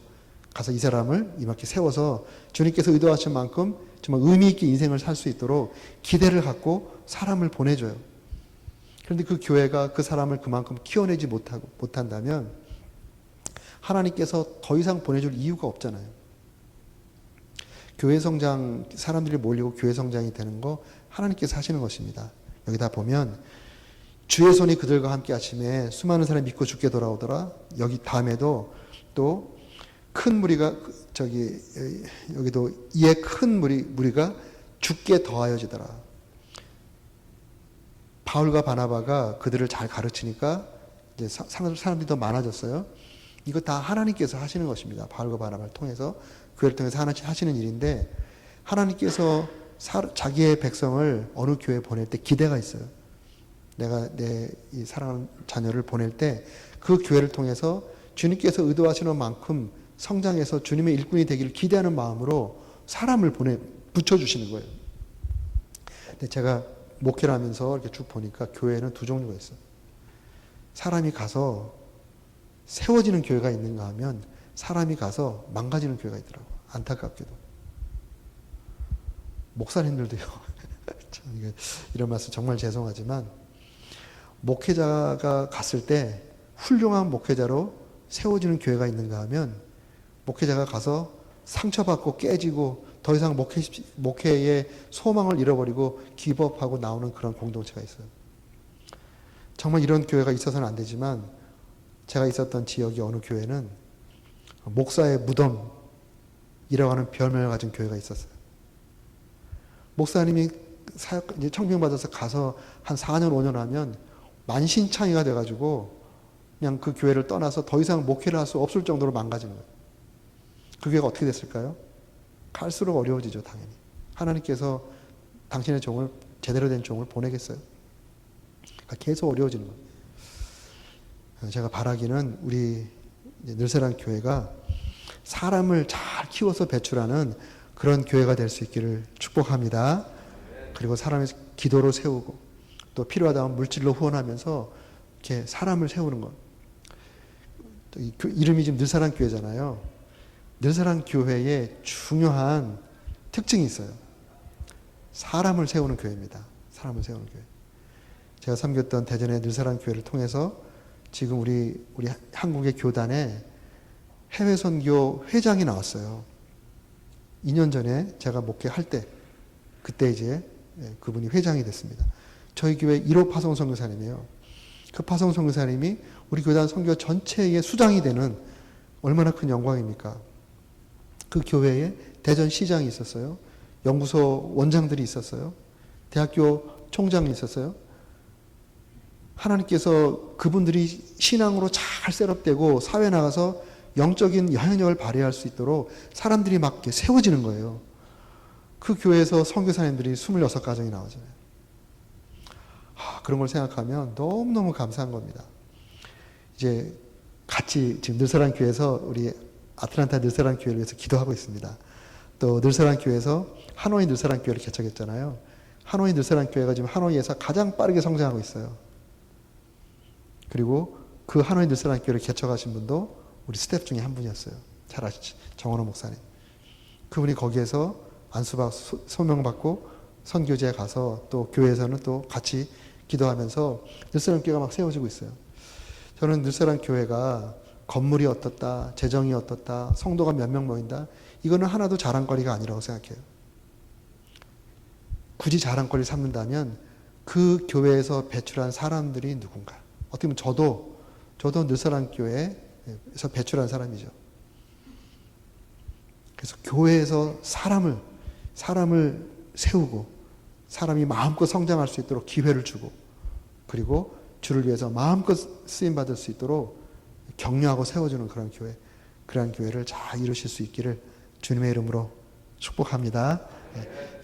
가서 이 사람을 이렇게 세워서 주님께서 의도하신 만큼 정말 의미 있게 인생을 살 수 있도록 기대를 갖고 사람을 보내줘요. 그런데 그 교회가 그 사람을 그만큼 키워내지 못한다면 하나님께서 더 이상 보내줄 이유가 없잖아요. 교회 성장, 사람들이 몰리고 교회 성장이 되는 거 하나님께서 하시는 것입니다. 여기다 보면 주의 손이 그들과 함께 하심에 수많은 사람이 믿고 죽게 돌아오더라. 여기 다음에도 또 큰 무리가 여기도 이에 큰 무리가 죽게 더하여지더라. 바울과 바나바가 그들을 잘 가르치니까 이제 사람들이 더 많아졌어요. 이거 다 하나님께서 하시는 것입니다. 바울과 바나바를 통해서, 교회를 통해서 하나님 하시는 일인데, 하나님께서 자기의 백성을 어느 교회에 보낼 때 기대가 있어요. 내가 내 이 사랑하는 자녀를 보낼 때 그 교회를 통해서 주님께서 의도하시는 만큼 성장해서 주님의 일꾼이 되기를 기대하는 마음으로 사람을 붙여주시는 거예요. 근데 제가 목회를 하면서 이렇게 쭉 보니까 교회는 두 종류가 있어요. 사람이 가서 세워지는 교회가 있는가 하면 사람이 가서 망가지는 교회가 있더라고요. 안타깝게도. 목사님들도요. 이런 말씀 정말 죄송하지만, 목회자가 갔을 때 훌륭한 목회자로 세워지는 교회가 있는가 하면 목회자가 가서 상처받고 깨지고 더 이상 목회의 소망을 잃어버리고 기법하고 나오는 그런 공동체가 있어요. 정말 이런 교회가 있어서는 안 되지만, 제가 있었던 지역의 어느 교회는 목사의 무덤이라고 하는 별명을 가진 교회가 있었어요. 목사님이 이제 청빙받아서 가서 한 4년 5년 하면 만신창이가 돼가지고 그냥 그 교회를 떠나서 더 이상 목회를 할 수 없을 정도로 망가진 거예요. 그 교회가 어떻게 됐을까요? 갈수록 어려워지죠, 당연히. 하나님께서 당신의 종을, 제대로 된 종을 보내겠어요? 그러니까 계속 어려워지는 거예요. 제가 바라기는 우리 늘세랑 교회가 사람을 잘 키워서 배출하는 그런 교회가 될 수 있기를 축복합니다. 그리고 사람의 기도로 세우고 또 필요하다면 물질로 후원하면서 이렇게 사람을 세우는 것. 이름이 지금 늘사랑 교회잖아요. 늘사랑 교회의 중요한 특징이 있어요. 사람을 세우는 교회입니다. 사람을 세우는 교회. 제가 섬겼던 대전의 늘사랑 교회를 통해서 지금 우리 한국의 교단에 해외 선교 회장이 나왔어요. 2년 전에 제가 목회할 때, 그때 이제 그분이 회장이 됐습니다. 저희 교회 1호 파송 선교사님이에요. 그 파송 선교사님이 우리 교단 선교 전체의 수장이 되는, 얼마나 큰 영광입니까? 그 교회에 대전 시장이 있었어요. 연구소 원장들이 있었어요. 대학교 총장이 있었어요. 하나님께서 그분들이 신앙으로 잘 셋업되고 사회에 나가서 영적인 영향력을 발휘할 수 있도록 사람들이 막 이렇게 세워지는 거예요. 그 교회에서 선교사님들이 26가정이 나오잖아요. 그런 걸 생각하면 너무너무 감사한 겁니다. 이제 같이 지금 늘사랑 교회에서 우리 아틀란타 늘사랑 교회를 위해서 기도하고 있습니다. 또 늘사랑 교회에서 하노이 늘사랑 교회를 개척했잖아요. 하노이 늘사랑 교회가 지금 하노이에서 가장 빠르게 성장하고 있어요. 그리고 그 하노이 늘사랑 교회를 개척하신 분도 우리 스태프 중에 한 분이었어요. 잘 아시죠? 정원호 목사님. 그분이 거기에서 안수받고 소명받고 선교지에 가서 또 교회에서는 또 같이 기도하면서 늘사랑 교회가 막 세워지고 있어요. 저는 늘사랑 교회가 건물이 어떻다, 재정이 어떻다, 성도가 몇 명 모인다, 이거는 하나도 자랑거리가 아니라고 생각해요. 굳이 자랑거리를 삼는다면 그 교회에서 배출한 사람들이 누군가. 어떻게 보면 저도 늘사랑 교회에서 배출한 사람이죠. 그래서 교회에서 사람을 세우고 사람이 마음껏 성장할 수 있도록 기회를 주고, 그리고 주를 위해서 마음껏 쓰임받을 수 있도록 격려하고 세워주는 그런 교회, 그러한 교회를 잘 이루실 수 있기를 주님의 이름으로 축복합니다.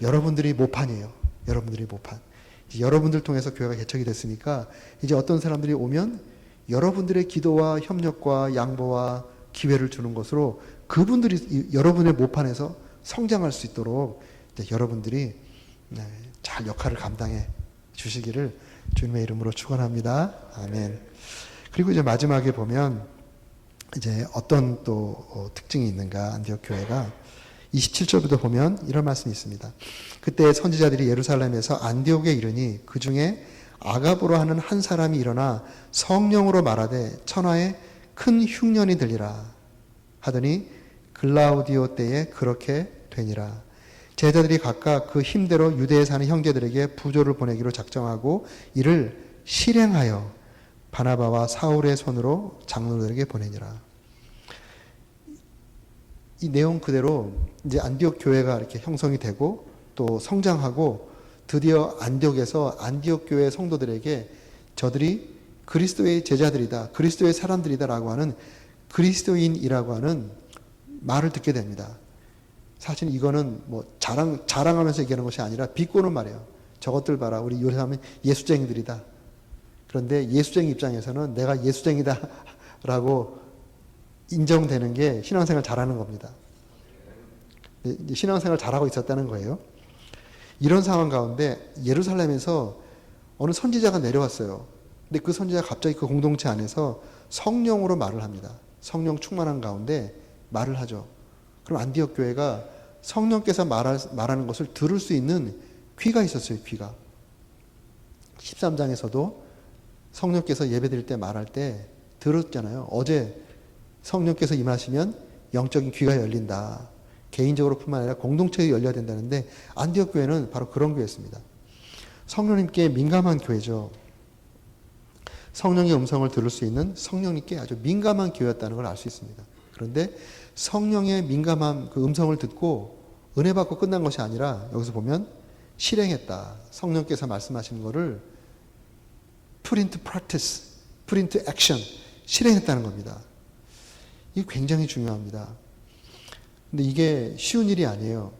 여러분들이 모판이에요. 여러분들이 모판. 여러분들 통해서 교회가 개척이 됐으니까 이제 어떤 사람들이 오면 여러분들의 기도와 협력과 양보와 기회를 주는 것으로 그분들이 여러분의 모판에서 성장할 수 있도록 이제 여러분들이 잘 역할을 감당해 주시기를 주님의 이름으로 축원합니다. 아멘. 그리고 이제 마지막에 보면 이제 어떤 또 특징이 있는가, 안디옥 교회가 27절부터 보면 이런 말씀이 있습니다. 그때 선지자들이 예루살렘에서 안디옥에 이르니 그 중에 아갑으로 하는 한 사람이 일어나 성령으로 말하되 천하에 큰 흉년이 들리라 하더니 글라우디오 때에 그렇게 되니라. 제자들이 각각 그 힘대로 유대에 사는 형제들에게 부조를 보내기로 작정하고 이를 실행하여 바나바와 사울의 손으로 장로들에게 보내니라. 이 내용 그대로 이제 안디옥 교회가 이렇게 형성이 되고 또 성장하고 드디어 안디옥에서 안디옥 교회 성도들에게 저들이 그리스도의 제자들이다, 그리스도의 사람들이다라고 하는 그리스도인이라고 하는 말을 듣게 됩니다. 사실 이거는 뭐 자랑하면서 얘기하는 것이 아니라 비꼬는 말이에요. 저것들 봐라, 우리 요 사람은 예수쟁이들이다. 그런데 예수쟁이 입장에서는 내가 예수쟁이다라고 인정되는 게 신앙생활 잘하는 겁니다. 신앙생활 잘하고 있었다는 거예요. 이런 상황 가운데 예루살렘에서 어느 선지자가 내려왔어요. 근데 그 선지자가 갑자기 그 공동체 안에서 성령으로 말을 합니다. 성령 충만한 가운데 말을 하죠. 그럼 안디옥 교회가 성령께서 말하는 것을 들을 수 있는 귀가 있었어요. 귀가. 13장에서도 성령께서 예배드릴 때 말할 때 들었잖아요. 어제 성령께서 임하시면 영적인 귀가 열린다. 개인적으로 뿐만 아니라 공동체에 열려야 된다는데 안디옥 교회는 바로 그런 교회였습니다. 성령님께 민감한 교회죠. 성령의 음성을 들을 수 있는 성령님께 아주 민감한 교회였다는 걸 알 수 있습니다. 그런데 성령의 민감한 그 음성을 듣고 은혜 받고 끝난 것이 아니라 여기서 보면 실행했다. 성령께서 말씀하시는 것을 put into practice, put into action, 실행했다는 겁니다. 이게 굉장히 중요합니다. 근데 이게 쉬운 일이 아니에요.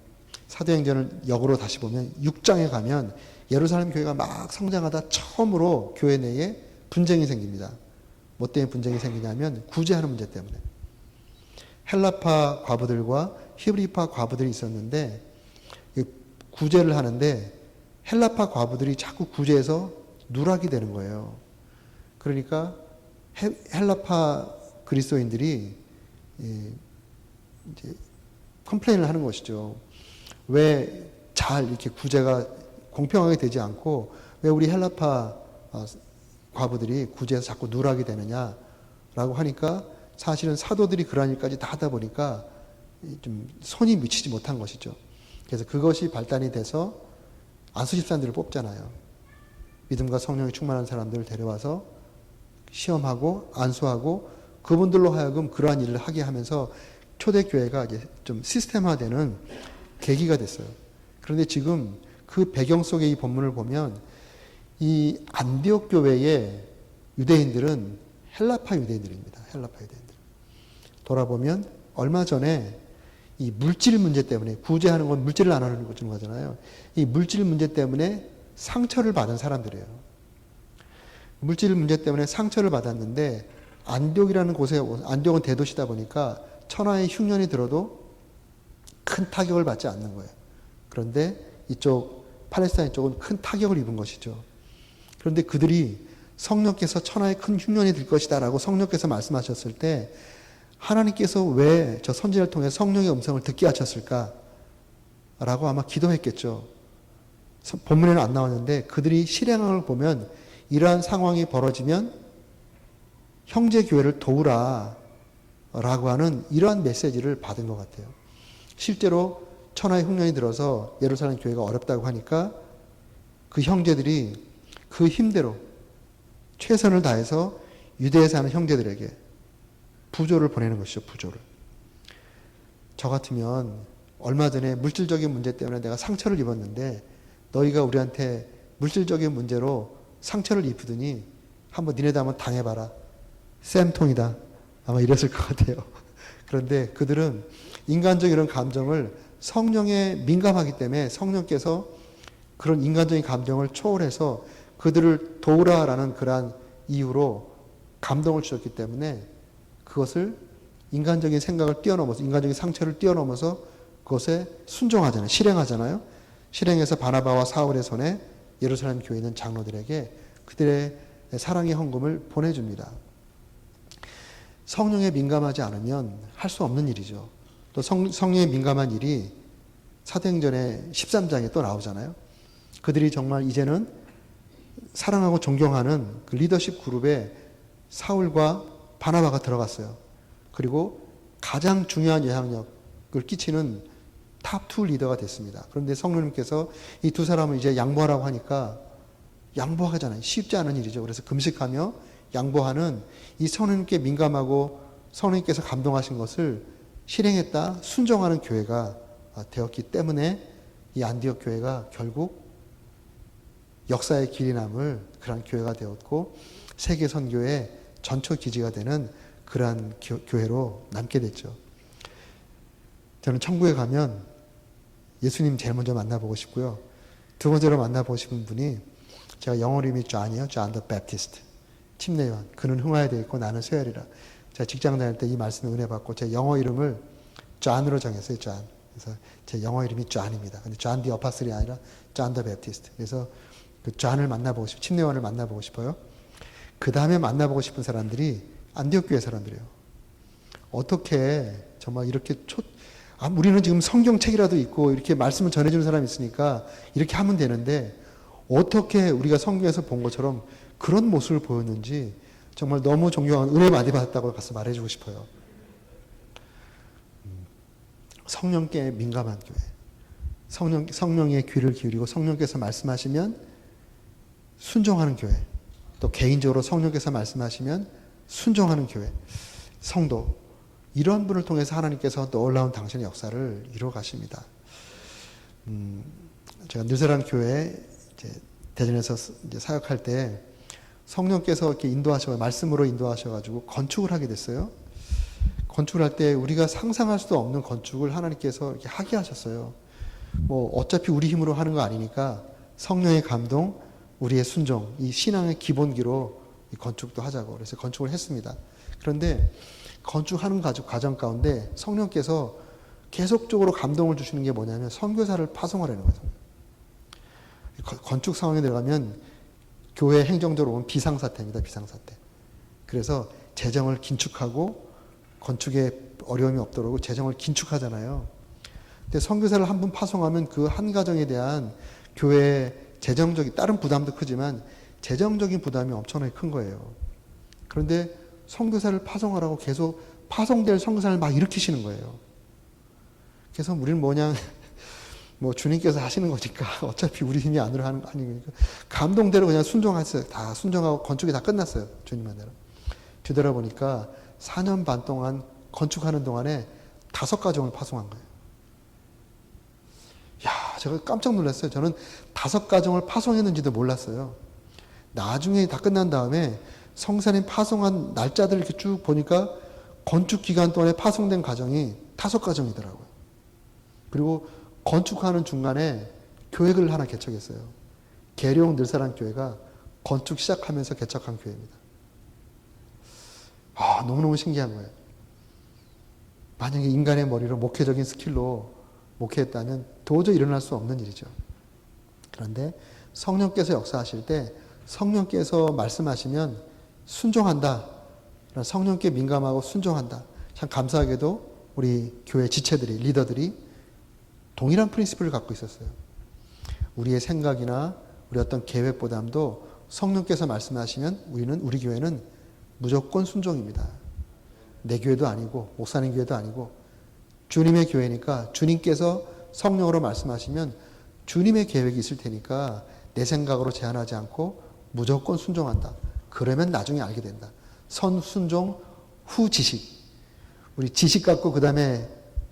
사도행전을 역으로 다시 보면 6장에 가면 예루살렘 교회가 막 성장하다 처음으로 교회 내에 분쟁이 생깁니다. 뭐 때문에 분쟁이 생기냐면 구제하는 문제 때문에. 헬라파 과부들과 히브리파 과부들이 있었는데 구제를 하는데 헬라파 과부들이 자꾸 구제해서 누락이 되는 거예요. 그러니까 헬라파 그리스도인들이 이제 컴플레인을 하는 것이죠. 왜 잘 이렇게 구제가 공평하게 되지 않고 왜 우리 헬라파 과부들이 구제해서 자꾸 누락이 되느냐라고 하니까 사실은 사도들이 그러한 일까지 다 하다 보니까 좀 손이 미치지 못한 것이죠. 그래서 그것이 발단이 돼서 안수집사님들을 뽑잖아요. 믿음과 성령이 충만한 사람들을 데려와서 시험하고 안수하고 그분들로 하여금 그러한 일을 하게 하면서 초대교회가 이제 좀 시스템화되는 계기가 됐어요. 그런데 지금 그 배경 속에 이 본문을 보면 이 안디옥 교회의 유대인들은 헬라파 유대인들입니다. 헬라파 유대인들. 돌아보면 얼마 전에 이 물질 문제 때문에 구제하는 건 물질을 안 하는 거잖아요. 이 물질 문제 때문에 상처를 받은 사람들이에요. 물질 문제 때문에 상처를 받았는데 안디옥이라는 곳에 안디옥은 대도시다 보니까 천하의 흉년이 들어도 큰 타격을 받지 않는 거예요. 그런데 이쪽 팔레스타인 쪽은 큰 타격을 입은 것이죠. 그런데 그들이 성령께서 천하에 큰 흉년이 들 것이다라고 성령께서 말씀하셨을 때 하나님께서 왜 저 선지자를 통해 성령의 음성을 듣게 하셨을까? 라고 아마 기도했겠죠. 본문에는 안 나왔는데 그들이 실행한 걸 보면 이러한 상황이 벌어지면 형제 교회를 도우라 라고 하는 이러한 메시지를 받은 것 같아요. 실제로 천하의 흉년이 들어서 예루살렘 교회가 어렵다고 하니까 그 형제들이 그 힘대로 최선을 다해서 유대에 사는 형제들에게 부조를 보내는 것이죠. 부조를. 저 같으면 얼마 전에 물질적인 문제 때문에 내가 상처를 입었는데 너희가 우리한테 물질적인 문제로 상처를 입히더니 한번 니네도 한번 당해봐라. 쌤통이다. 아마 이랬을 것 같아요. 그런데 그들은 인간적 이런 감정을 성령에 민감하기 때문에 성령께서 그런 인간적인 감정을 초월해서 그들을 도우라라는 그러한 이유로 감동을 주셨기 때문에 그것을 인간적인 생각을 뛰어넘어서 인간적인 상처를 뛰어넘어서 그것에 순종하잖아요. 실행하잖아요. 실행해서 바나바와 사울의 손에 예루살렘 교회 있는 장로들에게 그들의 사랑의 헌금을 보내줍니다. 성령에 민감하지 않으면 할 수 없는 일이죠. 또 성령에 민감한 일이 사도행전의 13장에 또 나오잖아요. 그들이 정말 이제는 사랑하고 존경하는 그 리더십 그룹에 사울과 바나바가 들어갔어요. 그리고 가장 중요한 영향력을 끼치는 탑2 리더가 됐습니다. 그런데 성령님께서 이 두 사람을 이제 양보하라고 하니까 양보하잖아요. 쉽지 않은 일이죠. 그래서 금식하며 양보하는 이 성령님께 민감하고 성령님께서 감동하신 것을 실행했다, 순종하는 교회가 되었기 때문에 이 안디옥 교회가 결국 역사의 길이 남을 그러한 교회가 되었고 세계 선교의 전초 기지가 되는 그러한 교회로 남게 됐죠. 저는 천국에 가면 예수님 제일 먼저 만나보고 싶고요. 두 번째로 만나보고 싶은 분이, 제가 영어 이름이 존이에요. 존 더 배프티스트. 침례요한. 그는 흥하에 되어 있고 나는 쇠하리라. 제가 직장 다닐 때 이 말씀에 은혜 받고 제 영어 이름을 존으로 정했어요. 존. 그래서 제 영어 이름이 존입니다. 근데 존 디 어파슬이 아니라 존 더 배프티스트. 그래서 그 존을 만나보고 싶어요. 침례요한을 만나보고 싶어요. 그 다음에 만나보고 싶은 사람들이 안디옥 교회 사람들이에요. 어떻게 정말 이렇게 우리는 지금 성경책이라도 있고 이렇게 말씀을 전해주는 사람이 있으니까 이렇게 하면 되는데 어떻게 우리가 성경에서 본 것처럼 그런 모습을 보였는지 정말 너무 존경한 은혜 많이 받았다고 가서 말해주고 싶어요. 성령께 민감한 교회, 성령의 귀를 기울이고 성령께서 말씀하시면 순종하는 교회, 또 개인적으로 성령께서 말씀하시면 순종하는 교회, 성도, 이런 분을 통해서 하나님께서 놀라운 당신의 역사를 이루어 가십니다. 제가 늘사랑 교회 대전에서 이제 사역할 때 성령께서 이렇게 말씀으로 인도하셔가지고 건축을 하게 됐어요. 건축을 할 때 우리가 상상할 수도 없는 건축을 하나님께서 이렇게 하게 하셨어요. 뭐 어차피 우리 힘으로 하는 거 아니니까 성령의 감동, 우리의 순종, 이 신앙의 기본기로 이 건축도 하자고 그래서 건축을 했습니다. 그런데 건축하는 과정 가운데 성령께서 계속적으로 감동을 주시는 게 뭐냐면 선교사를 파송하라는 거죠. 건축 상황에 들어가면 교회 행정적으로 보면 비상사태입니다. 비상사태. 그래서 재정을 긴축하고 건축에 어려움이 없도록 재정을 긴축하잖아요. 근데 선교사를 한 분 파송하면 그 한 가정에 대한 교회의 다른 부담도 크지만 재정적인 부담이 엄청나게 큰 거예요. 그런데 선교사를 파송하라고 계속 파송될 선교사를 막 일으키시는 거예요. 그래서 우리는 뭐 주님께서 하시는 거니까 어차피 우리 힘이 안으로 하는 거 아니니까 감동대로 그냥 순종했어요. 다 순종하고 건축이 다 끝났어요. 주님만 대로. 뒤돌아보니까 4년 반 동안 건축하는 동안에 5가정을 파송한 거예요. 제가 깜짝 놀랐어요. 저는 5가정을 파송했는지도 몰랐어요. 나중에 다 끝난 다음에 성사님 파송한 날짜들을 이렇게 쭉 보니까 건축 기간 동안에 파송된 가정이 5가정이더라고요. 그리고 건축하는 중간에 교회를 하나 개척했어요. 계룡 늘사랑 교회가 건축 시작하면서 개척한 교회입니다. 너무너무 신기한 거예요. 만약에 인간의 머리로 목회적인 스킬로 목회했다면 도저히 일어날 수 없는 일이죠. 그런데 성령께서 역사하실 때 성령께서 말씀하시면 순종한다. 성령께 민감하고 순종한다. 참 감사하게도 우리 교회 지체들이, 리더들이 동일한 프린시플을 갖고 있었어요. 우리의 생각이나 우리 어떤 계획보다도 성령께서 말씀하시면 우리 교회는 무조건 순종입니다. 내 교회도 아니고 목사님 교회도 아니고 주님의 교회니까 주님께서 성령으로 말씀하시면 주님의 계획이 있을 테니까 내 생각으로 제한하지 않고 무조건 순종한다. 그러면 나중에 알게 된다. 선 순종 후 지식. 우리 지식 갖고 그 다음에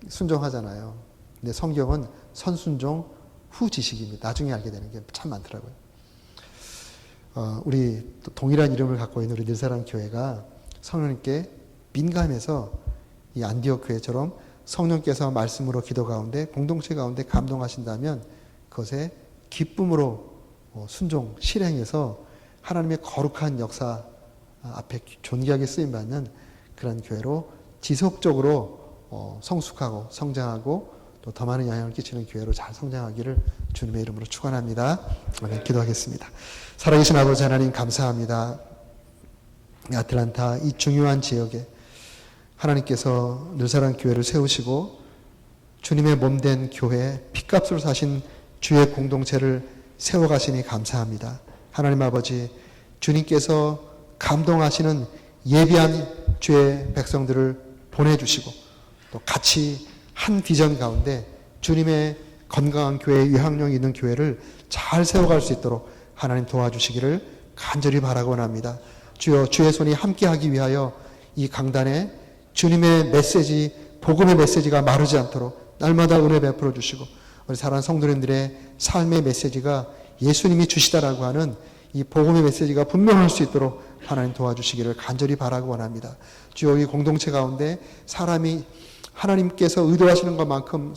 순종하잖아요. 근데 성경은 선 순종 후 지식입니다. 나중에 알게 되는 게 참 많더라고요. 우리 또 동일한 이름을 갖고 있는 우리 늘사랑 교회가 성령님께 민감해서 이 안디옥 교회처럼 성령께서 말씀으로 기도 가운데 공동체 가운데 감동하신다면 그것에 기쁨으로 순종, 실행해서 하나님의 거룩한 역사 앞에 존귀하게 쓰임받는 그런 교회로 지속적으로 성숙하고 성장하고 또 더 많은 영향을 끼치는 교회로 잘 성장하기를 주님의 이름으로 축원합니다. 아멘. 기도하겠습니다. 살아계신 아버지 하나님 감사합니다. 아틀란타 이 중요한 지역에 하나님께서 늘사랑 교회를 세우시고 주님의 몸된 교회 핏값으로 사신 주의 공동체를 세워가시니 감사합니다. 하나님 아버지 주님께서 감동하시는 예비한 주의 백성들을 보내주시고 또 같이 한 비전 가운데 주님의 건강한 교회, 유학력이 있는 교회를 잘 세워갈 수 있도록 하나님 도와주시기를 간절히 바라고 합니다. 주여 주의 손이 함께하기 위하여 이 강단에 주님의 메시지 복음의 메시지가 마르지 않도록 날마다 은혜 베풀어 주시고 우리 사랑하는 성도님들의 삶의 메시지가 예수님이 주시다라고 하는 이 복음의 메시지가 분명할 수 있도록 하나님 도와주시기를 간절히 바라고 원합니다. 주여 이 공동체 가운데 사람이 하나님께서 의도하시는 것만큼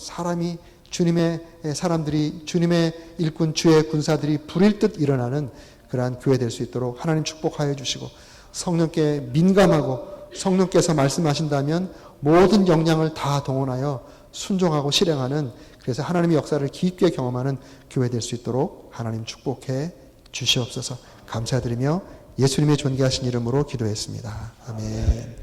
주님의 사람들이 주님의 일꾼 주의 군사들이 불일 듯 일어나는 그러한 교회 될 수 있도록 하나님 축복하여 주시고 성령께 민감하고 성령께서 말씀하신다면 모든 역량을 다 동원하여 순종하고 실행하는 그래서 하나님의 역사를 깊게 경험하는 교회 될 수 있도록 하나님 축복해 주시옵소서. 감사드리며 예수님의 존귀하신 이름으로 기도했습니다. 아멘.